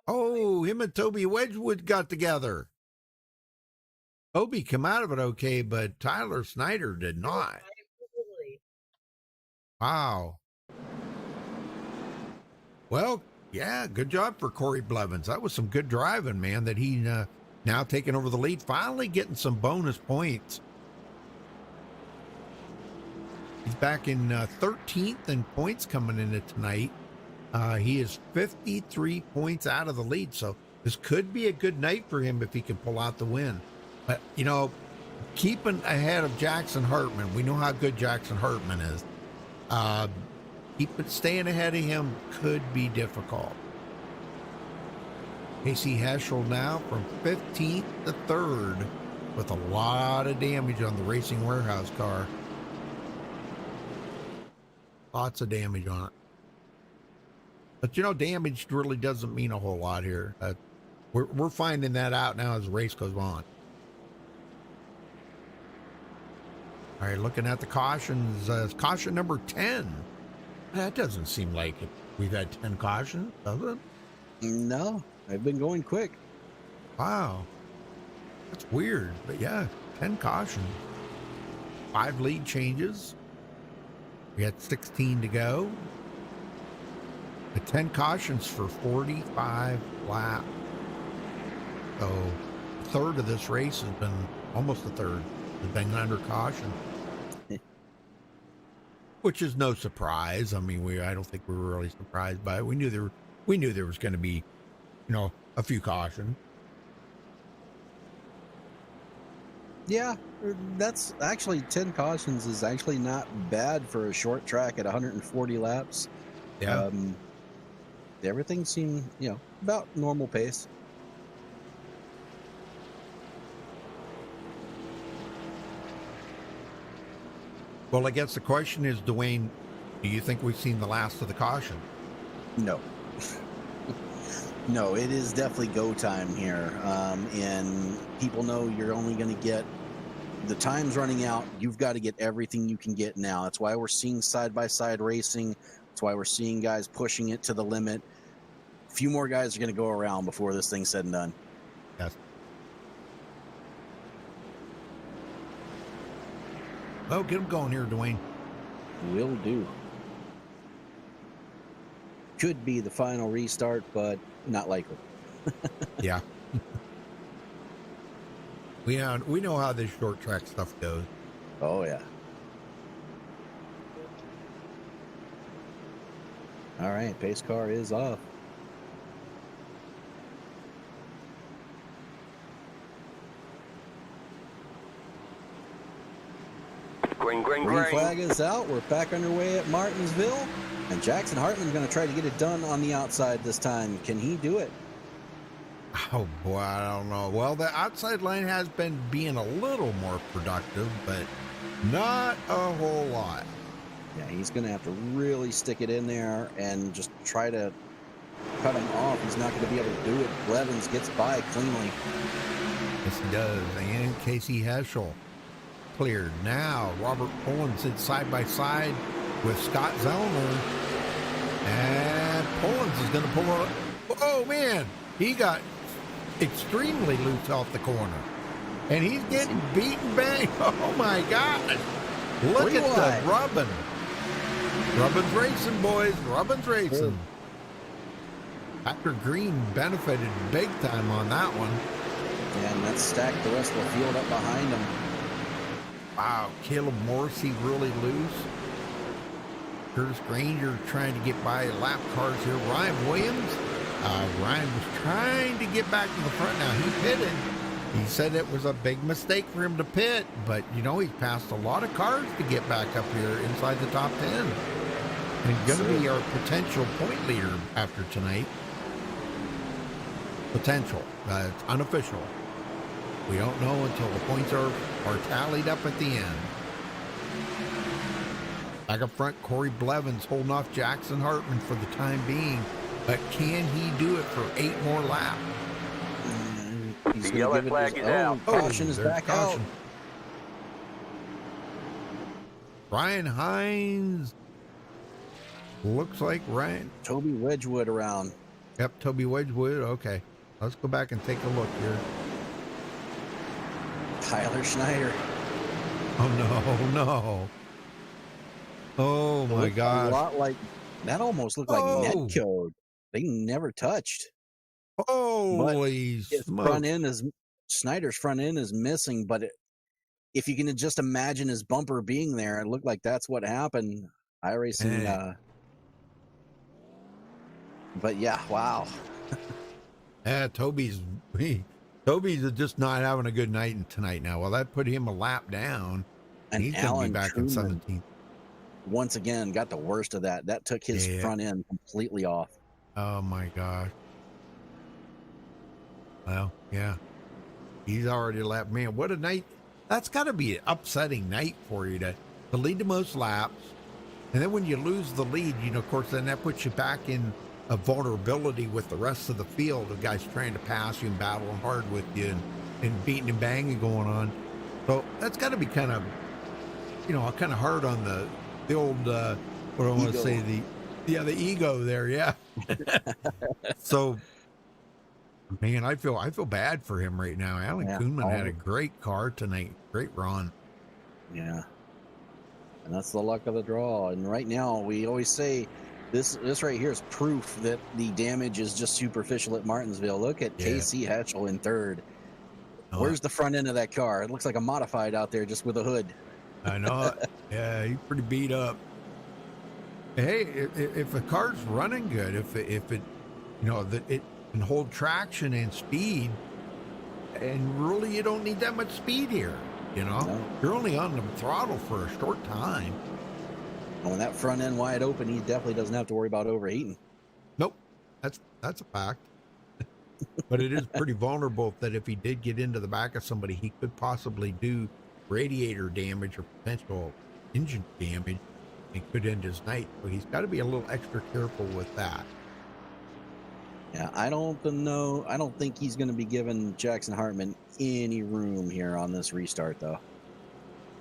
[SPEAKER 5] Oh, him and Toby Wedgwood got together. Toby come out of it okay, but Tyler Snyder did not. Wow. Well, yeah, good job for Corey Blevins. That was some good driving, man, that he now taking over the lead, finally getting some bonus points. He's back in 13th in points coming into tonight. He is 53 points out of the lead, so this could be a good night for him if he can pull out the win. But, you know, keeping ahead of Jackson Hartman, we know how good Jackson Hartman is. Staying ahead of him could be difficult. Casey Heschel now from 15th to 3rd with a lot of damage on the Racing Warehouse car. Lots of damage on it. But, you know, damage really doesn't mean a whole lot here. We're finding that out now as the race goes on. All right, looking at the cautions. Caution number 10. That doesn't seem like it. We've had 10 cautions, does it?
[SPEAKER 6] No, I've been going quick.
[SPEAKER 5] Wow. That's weird, but yeah, 10 cautions. 5 lead changes. We had 16 to go. The 10 cautions for 45 laps. So a third of this race has been, almost a third, has been under caution. Which is no surprise. I mean, I don't think we were really surprised by it. We knew there was going to be, you know, a few cautions.
[SPEAKER 6] Yeah, that's actually 10 cautions is actually not bad for a short track at 140 laps.
[SPEAKER 5] Yeah.
[SPEAKER 6] Everything seemed, you know, about normal pace.
[SPEAKER 5] Well, I guess the question is, Dwayne, do you think we've seen the last of the caution?
[SPEAKER 6] No. No, it is definitely go time here. And people know you're only going to get the time's running out. You've got to get everything you can get now. That's why we're seeing side-by-side racing. That's why we're seeing guys pushing it to the limit. A few more guys are going to go around before this thing's said and done.
[SPEAKER 5] Yes. Oh, get him going here, Dwayne.
[SPEAKER 6] Will do. Could be the final restart, but not likely.
[SPEAKER 5] Yeah. We know how this short track stuff goes.
[SPEAKER 6] Oh, yeah. All right, pace car is off. Green flag is out. We're back underway at Martinsville. And Jackson Hartman's going to try to get it done on the outside this time. Can he do it?
[SPEAKER 5] Oh, boy, I don't know. Well, the outside line has been being a little more productive, but not a whole lot.
[SPEAKER 6] Yeah, he's going to have to really stick it in there and just try to cut him off. He's not going to be able to do it. Blevins gets by cleanly.
[SPEAKER 5] Yes, he does. And Casey Heschel cleared. Now, Robert Pullen sits side by side with Scott Zellner. And Pullins is going to pull it. Oh, man. He got extremely loose off the corner. And he's getting beaten back. Oh, my gosh. Look at the rubbing. Rubbin's racing, boys. Rubbin's racing. Patrick Green benefited big time on that one.
[SPEAKER 6] And that stacked the rest of the field up behind him.
[SPEAKER 5] Wow, Caleb Morrissey really loose. Curtis Granger trying to get by lap cars here. Ryan Williams. Ryan was trying to get back to the front now. He pitted. He said it was a big mistake for him to pit, but, you know, he's passed a lot of cars to get back up here inside the top 10. And he's going to be our potential point leader after tonight. Potential. It's unofficial. We don't know until the points are tallied up at the end. Back up front, Corey Blevins holding off Jackson Hartman for the time being. But can he do it for 8 more laps?
[SPEAKER 6] He's the yellow flag is out. Caution is back out.
[SPEAKER 5] Ryan Hines. Looks like Ryan.
[SPEAKER 6] Toby Wedgwood around.
[SPEAKER 5] Yep, Toby Wedgwood. Okay. Let's go back and take a look here.
[SPEAKER 6] Tyler Schneider.
[SPEAKER 5] Oh, no. Oh, my God.
[SPEAKER 6] A lot like, that almost looked like net code. They never touched.
[SPEAKER 5] Holy
[SPEAKER 6] smokes. Schneider's front end is missing, but if you can just imagine his bumper being there, it looked like that's what happened. iRacing, but yeah, wow.
[SPEAKER 5] Yeah, Toby's just not having a good night tonight now. Well, that put him a lap down, and he's going to be back in 17th.
[SPEAKER 6] Once again, got the worst of that. That took his front end completely off.
[SPEAKER 5] Oh my gosh. Well, yeah. He's already a lap. Man, what a night. That's got to be an upsetting night for you to lead the most laps. And then when you lose the lead, of course, then that puts you back in a vulnerability with the rest of the field of guys trying to pass you and battling hard with you and beating and banging going on. So that's got to be kind of, kind of hard on the old, what do I want to say? The ego there. Yeah. So, man, I feel bad for him right now. Alan Kuhnman had a great car tonight. Great run.
[SPEAKER 6] Yeah. And that's the luck of the draw. And right now, we always say this right here is proof that the damage is just superficial at Martinsville. Look at KC Hetchel in third. Where's the front end of that car? It looks like a modified out there just with a hood.
[SPEAKER 5] I know it. Yeah, he's pretty beat up. Hey, if the car's running good, if it that it can hold traction and speed, and really you don't need that much speed here.
[SPEAKER 6] No.
[SPEAKER 5] You're only on the throttle for a short time.
[SPEAKER 6] And when that front end wide open, he definitely doesn't have to worry about overheating.
[SPEAKER 5] Nope, that's a fact. But it is pretty vulnerable that if he did get into the back of somebody, he could possibly do radiator damage or potential engine damage and could end his night. So he's got to be a little extra careful with that.
[SPEAKER 6] Yeah, I don't think he's going to be giving Jackson Hartman any room here on this restart, though.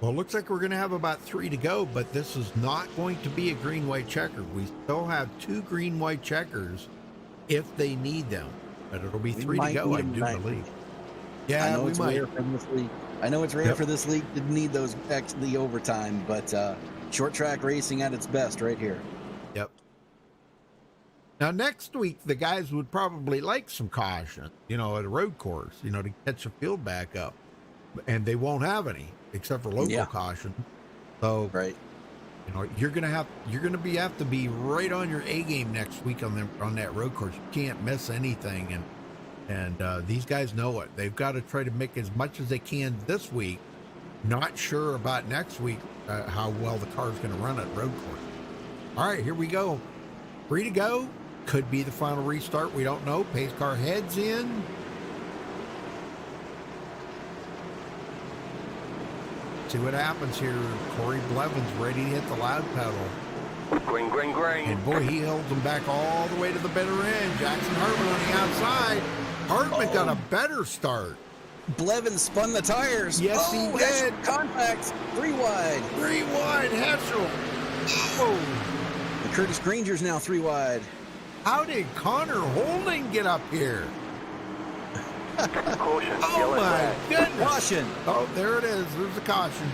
[SPEAKER 5] Well, it looks like we're going to have about 3 to go, but this is not going to be a green-white checker. We still have 2 green-white checkers if they need them, but it'll be 3 to go, I do believe. Yeah,
[SPEAKER 6] I know
[SPEAKER 5] we
[SPEAKER 6] it's
[SPEAKER 5] might.
[SPEAKER 6] rare for this league. I know it's rare for this league to need the overtime, but short track racing at its best right here.
[SPEAKER 5] Yep. Now, next week, the guys would probably like some caution, at a road course, to catch the field back up. And they won't have any, except for local caution. So,
[SPEAKER 6] right.
[SPEAKER 5] You're gonna have to be right on your A game next week on that road course. You can't miss anything, and these guys know it. They've got to try to make as much as they can this week. Not sure about next week how well the car's going to run at road course. All right, here we go. 3 to go. Could be the final restart. We don't know. Pace car heads in. See what happens here. Corey Blevins ready to hit the loud pedal.
[SPEAKER 9] Green, green, green.
[SPEAKER 5] And boy, he holds them back all the way to the bitter end. Jackson Hartman on the outside. Hartman got a better start.
[SPEAKER 6] Blevins spun the tires.
[SPEAKER 5] Yes, he did.
[SPEAKER 6] Contact. 3 wide.
[SPEAKER 5] 3 wide. Hetchel. Oh.
[SPEAKER 6] And Curtis Granger's now 3 wide.
[SPEAKER 5] How did Connor Holding get up here?
[SPEAKER 9] Caution.
[SPEAKER 5] Oh my goodness.
[SPEAKER 6] Caution.
[SPEAKER 5] Oh, there it is. There's the caution.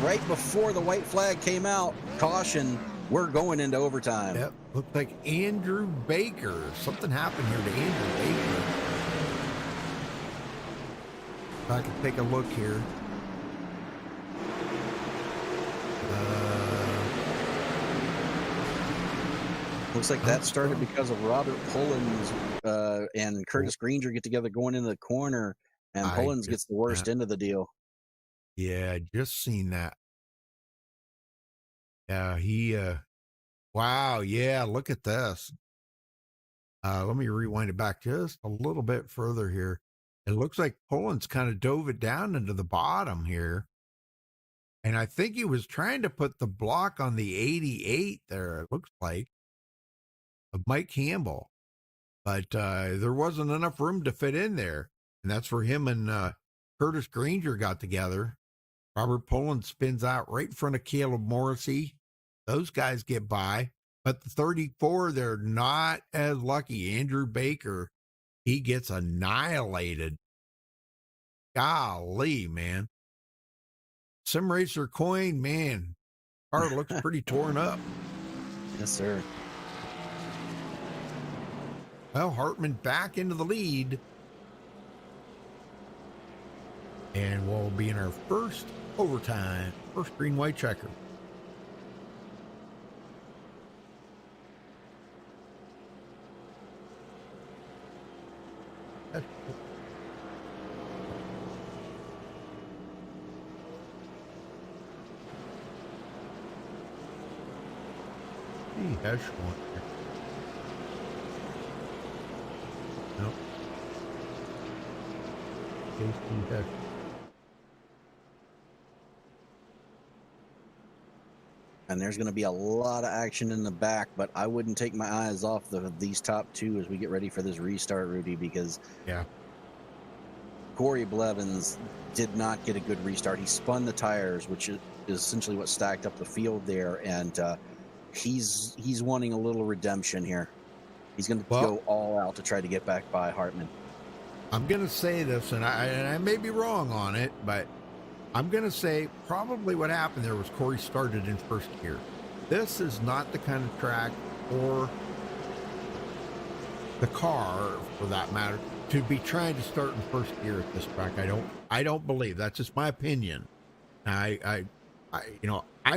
[SPEAKER 6] Right before the white flag came out, caution, we're going into overtime.
[SPEAKER 5] Yep. Looked like Andrew Baker. Something happened here to Andrew Baker. If I can take a look here.
[SPEAKER 6] Looks like that started because of Robert Pullins and Curtis Granger get together going into the corner, and Pullins gets the worst end of the deal.
[SPEAKER 5] Yeah, I just seen that. Yeah, wow, yeah, look at this. Let me rewind it back just a little bit further here. It looks like Pullins kind of dove it down into the bottom here. And I think he was trying to put the block on the 88 there, it looks like, of Mike Campbell. But there wasn't enough room to fit in there. And that's where him and Curtis Granger got together. Robert Pullins spins out right in front of Caleb Morrissey. Those guys get by. But the 34, they're not as lucky. Andrew Baker, he gets annihilated. Golly, man. Sim Racer Coin, man. Car looks pretty torn up.
[SPEAKER 6] Yes, sir.
[SPEAKER 5] Well, Hartman back into the lead. and we'll be in our first overtime, first green-white checker. Hash one. Nope. Hash.
[SPEAKER 6] And there's going to be a lot of action in the back, but I wouldn't take my eyes off these top two as we get ready for this restart, Rudy, because Corey Blevins did not get a good restart. He spun the tires, which is essentially what stacked up the field there, and he's wanting a little redemption here. He's going to go all out to try to get back by Hartman.
[SPEAKER 5] I'm going to say this, and I may be wrong on it, but I'm going to say probably what happened there was Corey started in first gear. This is not the kind of track or the car, for that matter, to be trying to start in first gear at this track. I don't believe. That's just my opinion. I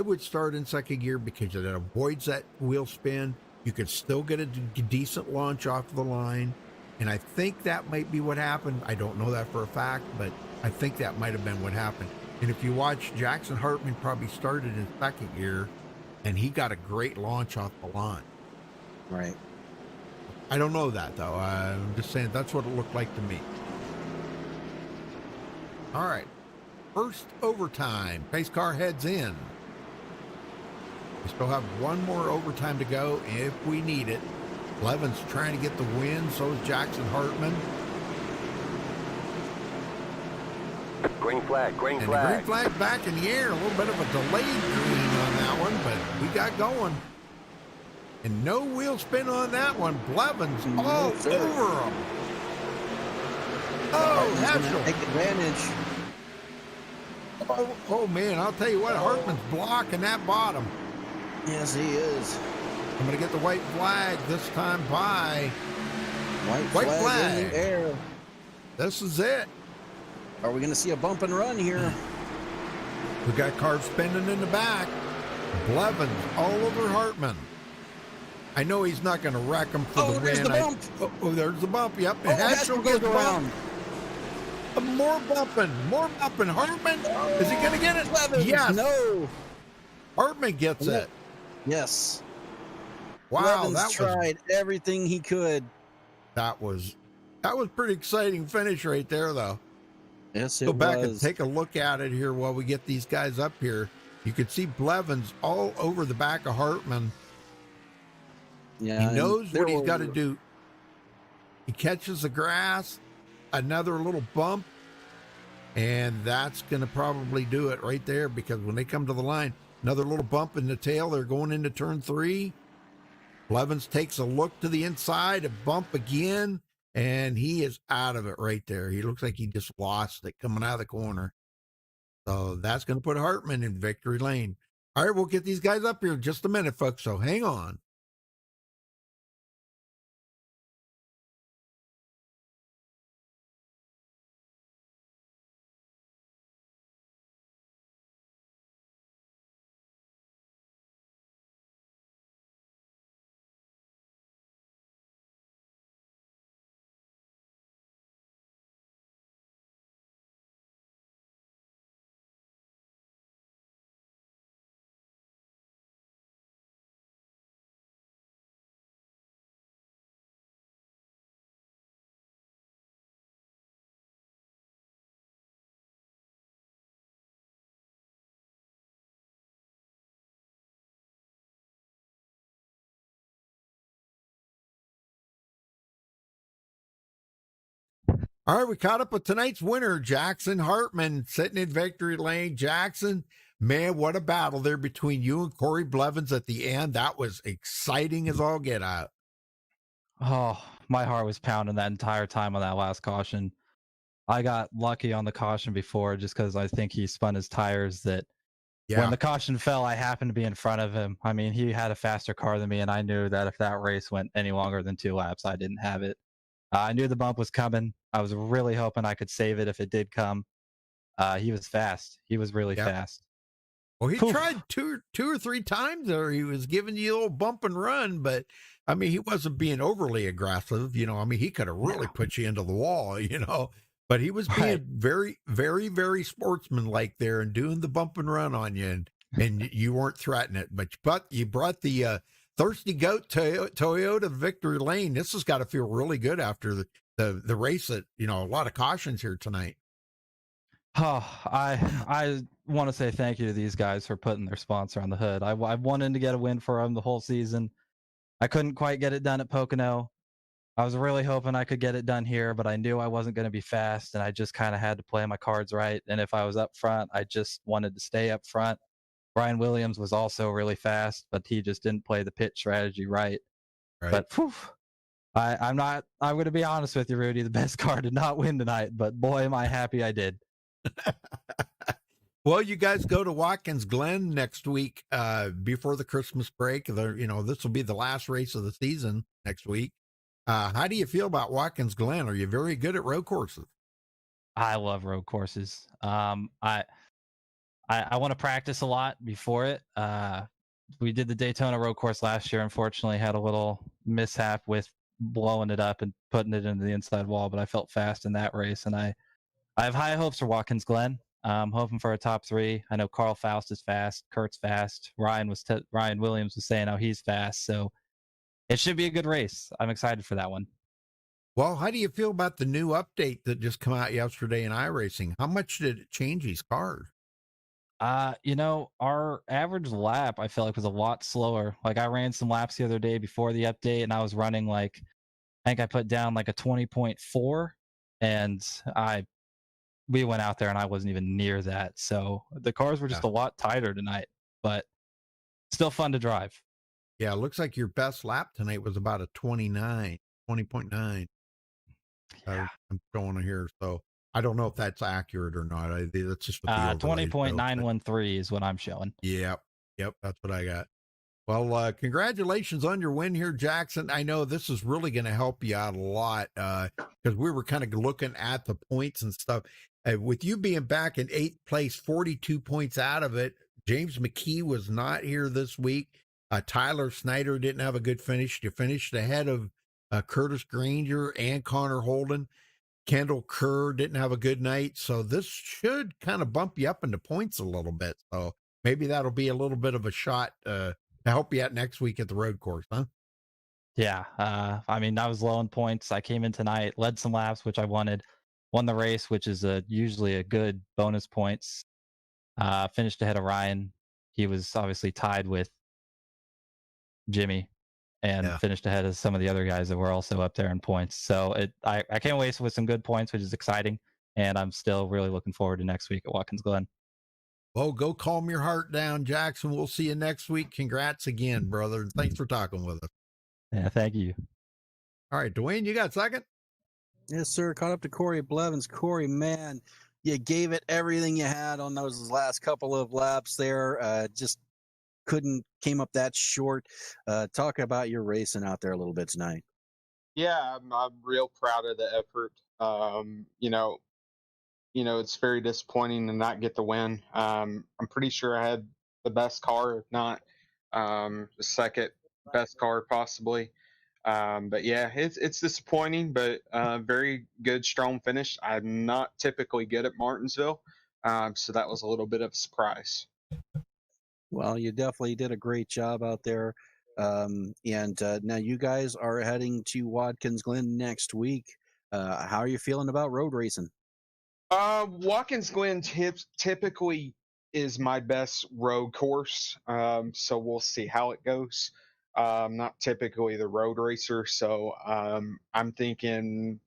[SPEAKER 5] would start in second gear because it avoids that wheel spin. You could still get a decent launch off the line. And I think that might be what happened. I don't know that for a fact, but I think that might have been what happened. And if you watch, Jackson Hartman probably started in second gear, and he got a great launch off the line.
[SPEAKER 6] Right.
[SPEAKER 5] I don't know that, though. I'm just saying that's what it looked like to me. All right. First overtime. Pace car heads in. We still have one more overtime to go if we need it. Blevins trying to get the win. So is Jackson Hartman.
[SPEAKER 9] Green flag, green
[SPEAKER 5] and
[SPEAKER 9] flag.
[SPEAKER 5] The green flag back in the air. A little bit of a delayed green on that one, but we got going. And no wheel spin on that one. Blevins all over him. Oh, National.
[SPEAKER 6] Take advantage.
[SPEAKER 5] Oh, man, I'll tell you what, Hartman's blocking that bottom.
[SPEAKER 6] Yes, he is.
[SPEAKER 5] I'm going to get the white flag this time by.
[SPEAKER 6] White flag in the air.
[SPEAKER 5] This is it.
[SPEAKER 6] Are we going to see a bump and run here?
[SPEAKER 5] We got cars spinning in the back. Blevins all over Hartman. I know he's not going to wreck him for the win.
[SPEAKER 6] There's the bump.
[SPEAKER 5] There's the bump. Yep.
[SPEAKER 6] And Hatchell goes around.
[SPEAKER 5] More bumping. Hartman, is he going to get it?
[SPEAKER 6] Blevins,
[SPEAKER 5] yes.
[SPEAKER 6] No.
[SPEAKER 5] Hartman gets it.
[SPEAKER 6] Yes.
[SPEAKER 5] Wow.
[SPEAKER 6] Blevins tried everything he could.
[SPEAKER 5] That was pretty exciting finish right there, though.
[SPEAKER 6] Yes, it
[SPEAKER 5] was. Go back
[SPEAKER 6] was.
[SPEAKER 5] and take a look at it here while we get these guys up here. You can see Blevins all over the back of Hartman.
[SPEAKER 6] Yeah,
[SPEAKER 5] he knows what he's got to do. He catches the grass, another little bump, and that's going to probably do it right there, because when they come to the line, another little bump in the tail, they're going into turn 3. Blevins takes a look to the inside, a bump again, and he is out of it right there. He looks like he just lost it coming out of the corner. So that's going to put Hartman in victory lane. All right, we'll get these guys up here in just a minute, folks, so hang on. All right, we caught up with tonight's winner, Jackson Hartman, sitting in victory lane. Jackson, man, what a battle there between you and Corey Blevins at the end. That was exciting as all get out.
[SPEAKER 14] Oh, my heart was pounding that entire time on that last caution. I got lucky on the caution before just because I think he spun his tires that when the caution fell, I happened to be in front of him. I mean, he had a faster car than me, and I knew that if that race went any longer than 2 laps, I didn't have it. I knew the bump was coming. I was really hoping I could save it if it did come. He was fast. He was really fast.
[SPEAKER 5] Well, he tried two or three times, or he was giving you a little bump and run, but I mean, he wasn't being overly aggressive. I mean, he could have really put you into the wall, but he was being very, very, very sportsmanlike there and doing the bump and run on you, and you weren't threatening it. But you brought the Thirsty Goat Toyota victory lane. This has got to feel really good after the race that, a lot of cautions here tonight.
[SPEAKER 14] Oh, I want to say thank you to these guys for putting their sponsor on the hood. I wanted to get a win for them the whole season. I couldn't quite get it done at Pocono. I was really hoping I could get it done here, but I knew I wasn't going to be fast, and I just kind of had to play my cards right. And if I was up front, I just wanted to stay up front. Brian Williams was also really fast, but he just didn't play the pit strategy right. But I'm going to be honest with you, Rudy. The best car did not win tonight, but boy, am I happy I did.
[SPEAKER 5] Well, you guys go to Watkins Glen next week before the Christmas break. This will be the last race of the season next week. How do you feel about Watkins Glen? Are you very good at road courses?
[SPEAKER 14] I love road courses. I want to practice a lot before it. We did the Daytona road course last year. Unfortunately, had a little mishap with blowing it up and putting it into the inside wall, but I felt fast in that race, and I have high hopes for Watkins Glen. I'm hoping for a top 3. I know Carl Faust is fast. Kurt's fast. Ryan Williams was saying how he's fast. So it should be a good race. I'm excited for that one.
[SPEAKER 5] Well, how do you feel about the new update that just came out yesterday in iRacing? How much did it change these cars?
[SPEAKER 14] Our average lap, I felt like, was a lot slower. Like, I ran some laps the other day before the update, and I was running I think I put down a 20.4, and we went out there and I wasn't even near that. So the cars were just a lot tighter tonight, but still fun to drive.
[SPEAKER 5] Yeah, it looks like your best lap tonight was about a 20.9. I'm showing here, so I don't know if that's accurate or not. That's just what the
[SPEAKER 14] 20.913 is what I'm showing.
[SPEAKER 5] Yep, that's what I got. Well, congratulations on your win here, Jackson. I know this is really going to help you out a lot because we were kind of looking at the points and stuff. With you being back in 8th place, 42 points out of it. James McKee was not here this week. Tyler Snyder didn't have a good finish. You finished ahead of Curtis Granger and Connor Holden. Kendall Kerr didn't have a good night. So this should kind of bump you up into points a little bit. So maybe that'll be a little bit of a shot to help you out next week at the road course, huh?
[SPEAKER 14] Yeah. I mean, I was low on points. I came in tonight, led some laps, which I wanted, won the race, which is usually a good bonus points. Finished ahead of Ryan. He was obviously tied with Jimmy and finished ahead of some of the other guys that were also up there in points. So I came away with some good points, which is exciting. And I'm still really looking forward to next week at Watkins Glen.
[SPEAKER 5] Well, go calm your heart down, Jackson. We'll see you next week. Congrats again, brother. And thanks for talking with us.
[SPEAKER 14] Yeah, thank you.
[SPEAKER 5] All right, Dwayne, you got a second?
[SPEAKER 6] Yes, sir. Caught up to Corey Blevins. Corey, man, you gave it everything you had on those last couple of laps there. Just came up that short. Talk about your racing out there a little bit tonight.
[SPEAKER 10] Yeah, I'm real proud of the effort. It's very disappointing to not get the win. I'm pretty sure I had the best car, if not the second best car possibly. But yeah, it's disappointing, but very good, strong finish. I'm not typically good at Martinsville, so that was a little bit of a surprise.
[SPEAKER 6] Well, you definitely did a great job out there. And now you guys are heading to Watkins Glen next week. How are you feeling about road racing?
[SPEAKER 10] Watkins Glen typically is my best road course, so we'll see how it goes. I'm not typically the road racer, so I'm thinking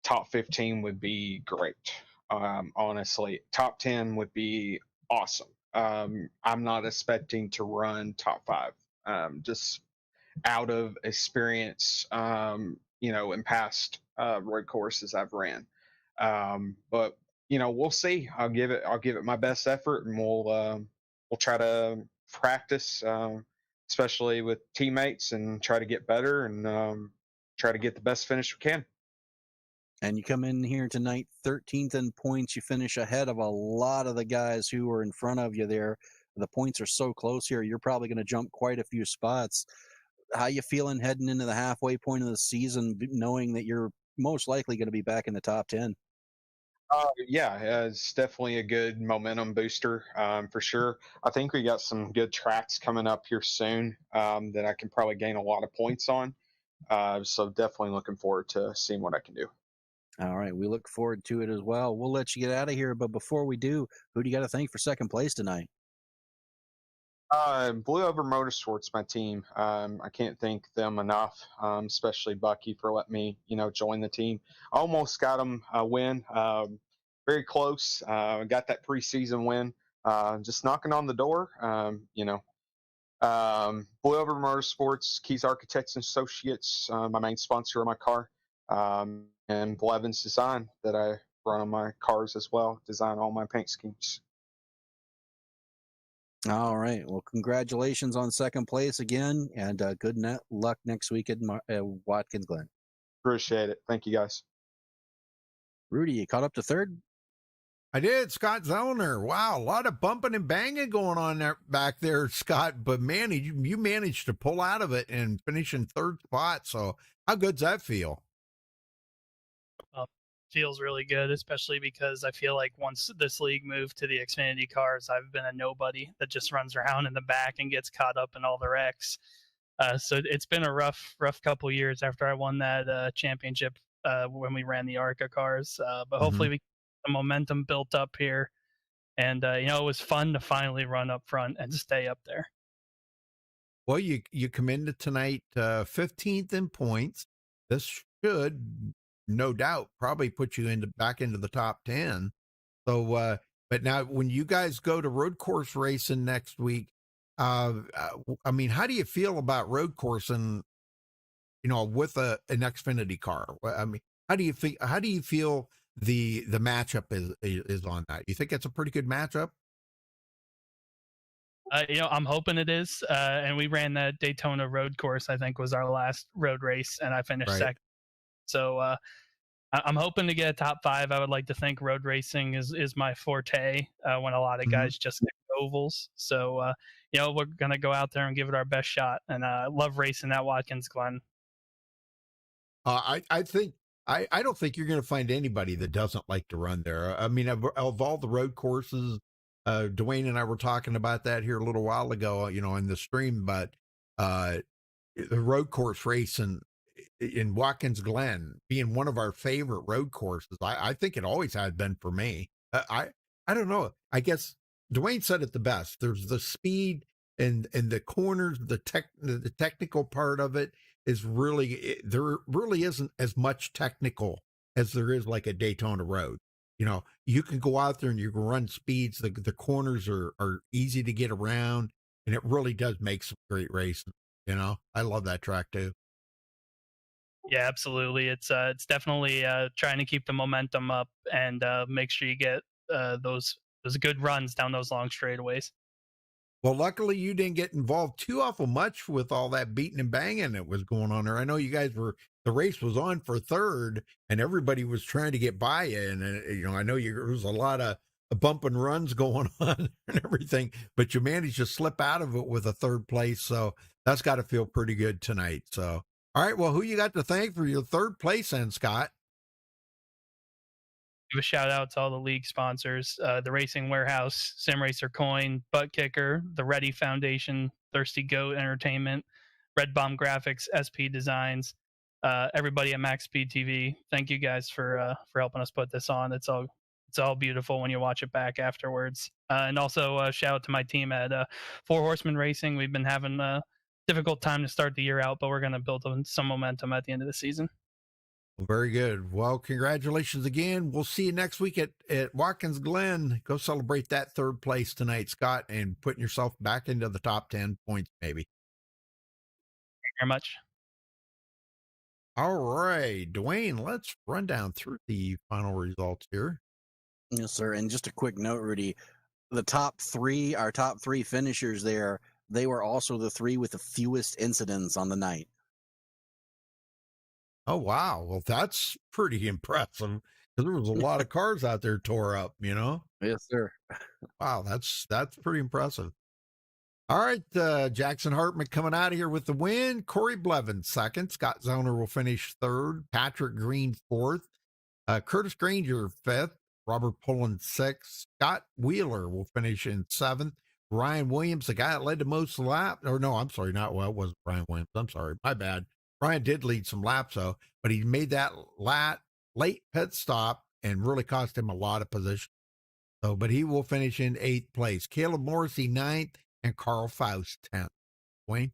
[SPEAKER 10] top 15 would be great. Honestly, top 10 would be awesome. I'm not expecting to run top 5, just out of experience, in past road courses I've ran. But we'll see. I'll give it my best effort, and we'll try to practice, especially with teammates, and try to get better and try to get the best finish we can.
[SPEAKER 6] And you come in here tonight 13th in points. You finish ahead of a lot of the guys who were in front of you there. The points are so close here. You're probably going to jump quite a few spots. How you feeling heading into the halfway point of the season, knowing that you're most likely going to be back in the top 10?
[SPEAKER 10] Yeah, it's definitely a good momentum booster for sure. I think we got some good tracks coming up here soon that I can probably gain a lot of points on. So definitely looking forward to seeing what I can do.
[SPEAKER 6] All right, we look forward to it as well. We'll let you get out of here, but before we do, who do you got to thank for second place tonight?
[SPEAKER 10] Blue Over Motorsports, my team. I can't thank them enough, especially Bucky for letting me, join the team. Almost got them a win, very close. Got that preseason win, just knocking on the door. Blue Over Motorsports, Keys Architects and Associates, my main sponsor of my car, and Blevins Design that I run on my cars as well, design all my paint schemes.
[SPEAKER 6] All right. Well, congratulations on second place again, and good luck next week at Watkins Glen.
[SPEAKER 10] Appreciate it. Thank you, guys.
[SPEAKER 6] Rudy, you caught up to third?
[SPEAKER 5] I did, Scott Zellner. Wow, a lot of bumping and banging going on there back there, Scott. But man, you managed to pull out of it and finish in third spot. So how good's that feel?
[SPEAKER 15] Feels really good, especially because I feel like once this league moved to the Xfinity cars, I've been a nobody that just runs around in the back and gets caught up in all the wrecks. So it's been a rough couple years after I won that championship when we ran the ARCA cars. But hopefully we get the momentum built up here. And, it was fun to finally run up front and stay up there.
[SPEAKER 5] Well, you come into tonight 15th in points. This should, no doubt, probably put you back into the top 10. So, but now when you guys go to road course racing next week, I mean, how do you feel about road coursing, with an Xfinity car? I mean, how do you feel the matchup is on that? You think it's a pretty good matchup?
[SPEAKER 15] I'm hoping it is. And we ran the Daytona road course, I think was our last road race, and I finished second. So I'm hoping to get a top 5. I would like to think road racing is my forte when a lot of guys just get ovals. So, we're going to go out there and give it our best shot. And I love racing at Watkins Glen.
[SPEAKER 5] I think I don't think you're going to find anybody that doesn't like to run there. I mean, of all the road courses, Dwayne and I were talking about that here a little while ago, in the stream, but the road course racing in Watkins Glen being one of our favorite road courses. I think it always has been for me. I don't know. I guess Dwayne said it the best. There's the speed and the corners, the technical part of it is really, there really isn't as much technical as there is like a Daytona road. You can go out there and you can run speeds. The corners are easy to get around, and it really does make some great racing. I love that track too.
[SPEAKER 15] Yeah, absolutely. It's definitely trying to keep the momentum up and make sure you get those good runs down those long straightaways.
[SPEAKER 5] Well, luckily you didn't get involved too awful much with all that beating and banging that was going on there. I know you guys the race was on for third and everybody was trying to get by you. And, I know there was a lot of bump and runs going on and everything, but you managed to slip out of it with a third place. So that's got to feel pretty good tonight. So, all right. Well, who you got to thank for your third place then, Scott?
[SPEAKER 15] Give a shout out to all the league sponsors, the Racing Warehouse, Sim Racer Coin, Butt Kicker, the Ready Foundation, Thirsty Goat Entertainment, Red Bomb Graphics, SP Designs, everybody at MaxspeedTV. Thank you guys for helping us put this on. It's all beautiful when you watch it back afterwards. And also shout out to my team at Four Horsemen Racing. We've been having a difficult time to start the year out, but we're going to build some momentum at the end of the season.
[SPEAKER 5] Well, very good. Well, congratulations again. We'll see you next week at Watkins Glen. Go celebrate that third place tonight, Scott, and putting yourself back into the top 10 points, maybe.
[SPEAKER 15] Thank you very much.
[SPEAKER 5] All right, Dwayne, let's run down through the final results here.
[SPEAKER 6] Yes, sir. And just a quick note, Rudy, our top 3 finishers there, they were also the 3 with the fewest incidents on the night.
[SPEAKER 5] Oh, wow. Well, that's pretty impressive because there was a lot of cars out there tore up, you know?
[SPEAKER 6] Yes, sir.
[SPEAKER 5] Wow, that's pretty impressive. All right, Jackson Hartman coming out of here with the win. Corey Blevins second. Scott Zoner will finish third. Patrick Green fourth. Curtis Granger fifth. Robert Pullen sixth. Scott Wheeler will finish in seventh. Ryan Williams, the guy that led the most laps. Or no, I'm sorry, not well. It wasn't Ryan Williams. I'm sorry, my bad. Ryan did lead some laps though, but he made that late pit stop and really cost him a lot of position. So, but he will finish in 8th place. Caleb Morrissey 9th and Carl Faust 10th. Wayne?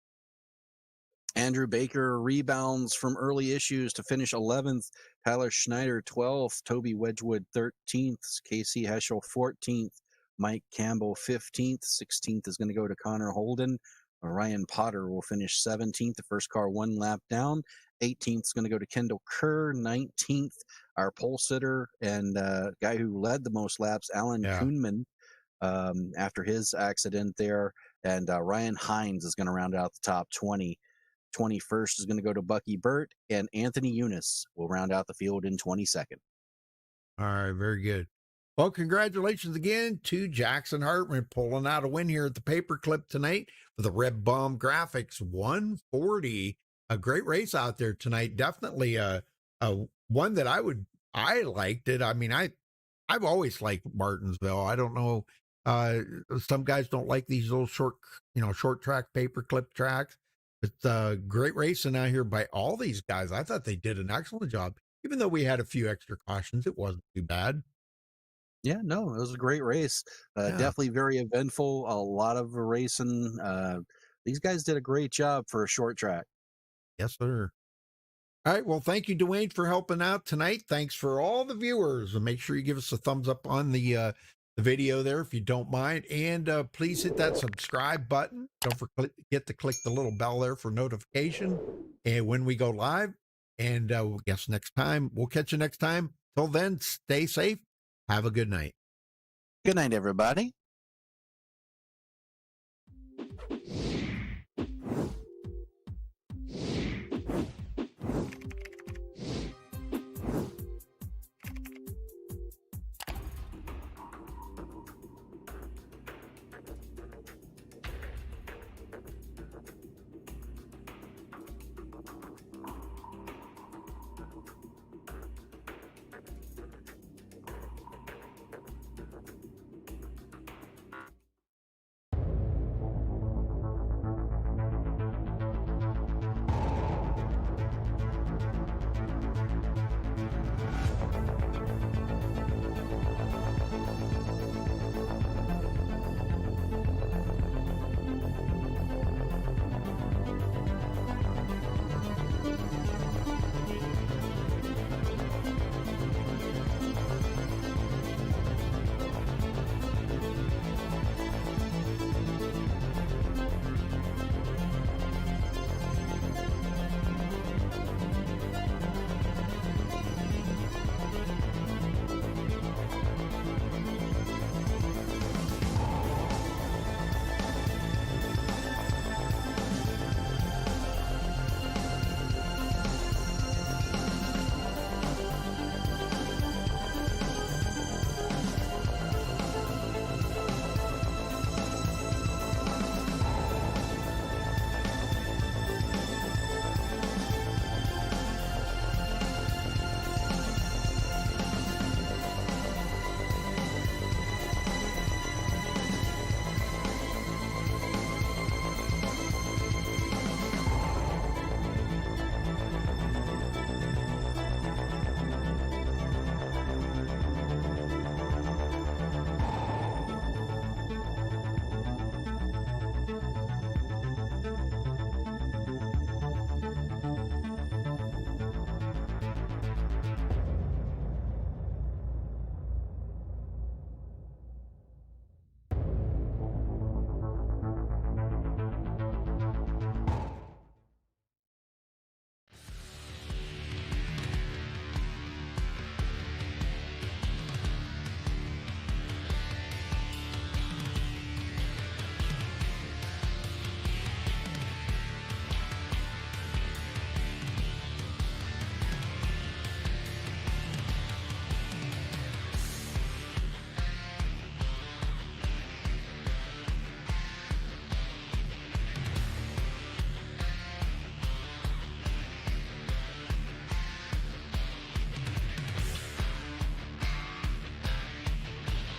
[SPEAKER 6] Andrew Baker rebounds from early issues to finish 11th. Tyler Schneider 12th. Toby Wedgwood 13th. Casey Heschel 14th. Mike Campbell 15th. 16th is going to go to Connor Holden. Ryan Potter will finish 17th. The first car one lap down. 18th is going to go to Kendall Kerr. 19th, our pole sitter and guy who led the most laps, Alan Kuhnman, after his accident there. And Ryan Hines is going to round out the top 20. 21st is going to go to Bucky Burt, and Anthony Eunice will round out the field in 22nd.
[SPEAKER 5] All right, very good. Well, congratulations again to Jackson Hartman pulling out a win here at the Paperclip tonight for the Red Bomb Graphics 140. A great race out there tonight. Definitely a one that I liked it. I mean, I've always liked Martinsville. I don't know. Some guys don't like these little short track Paperclip tracks. It's great racing out here by all these guys. I thought they did an excellent job. Even though we had a few extra cautions, it wasn't too bad.
[SPEAKER 6] Yeah, no, it was a great race. Definitely very eventful. A lot of racing. These guys did a great job for a short track.
[SPEAKER 5] Yes, sir. All right. Well, thank you, Dwayne, for helping out tonight. Thanks for all the viewers. And make sure you give us a thumbs up on the video there if you don't mind. And please hit that subscribe button. Don't forget to click the little bell there for notification. And when we go live, and guess next time, we'll catch you next time. Till then, stay safe. Have a good night.
[SPEAKER 6] Good night, everybody.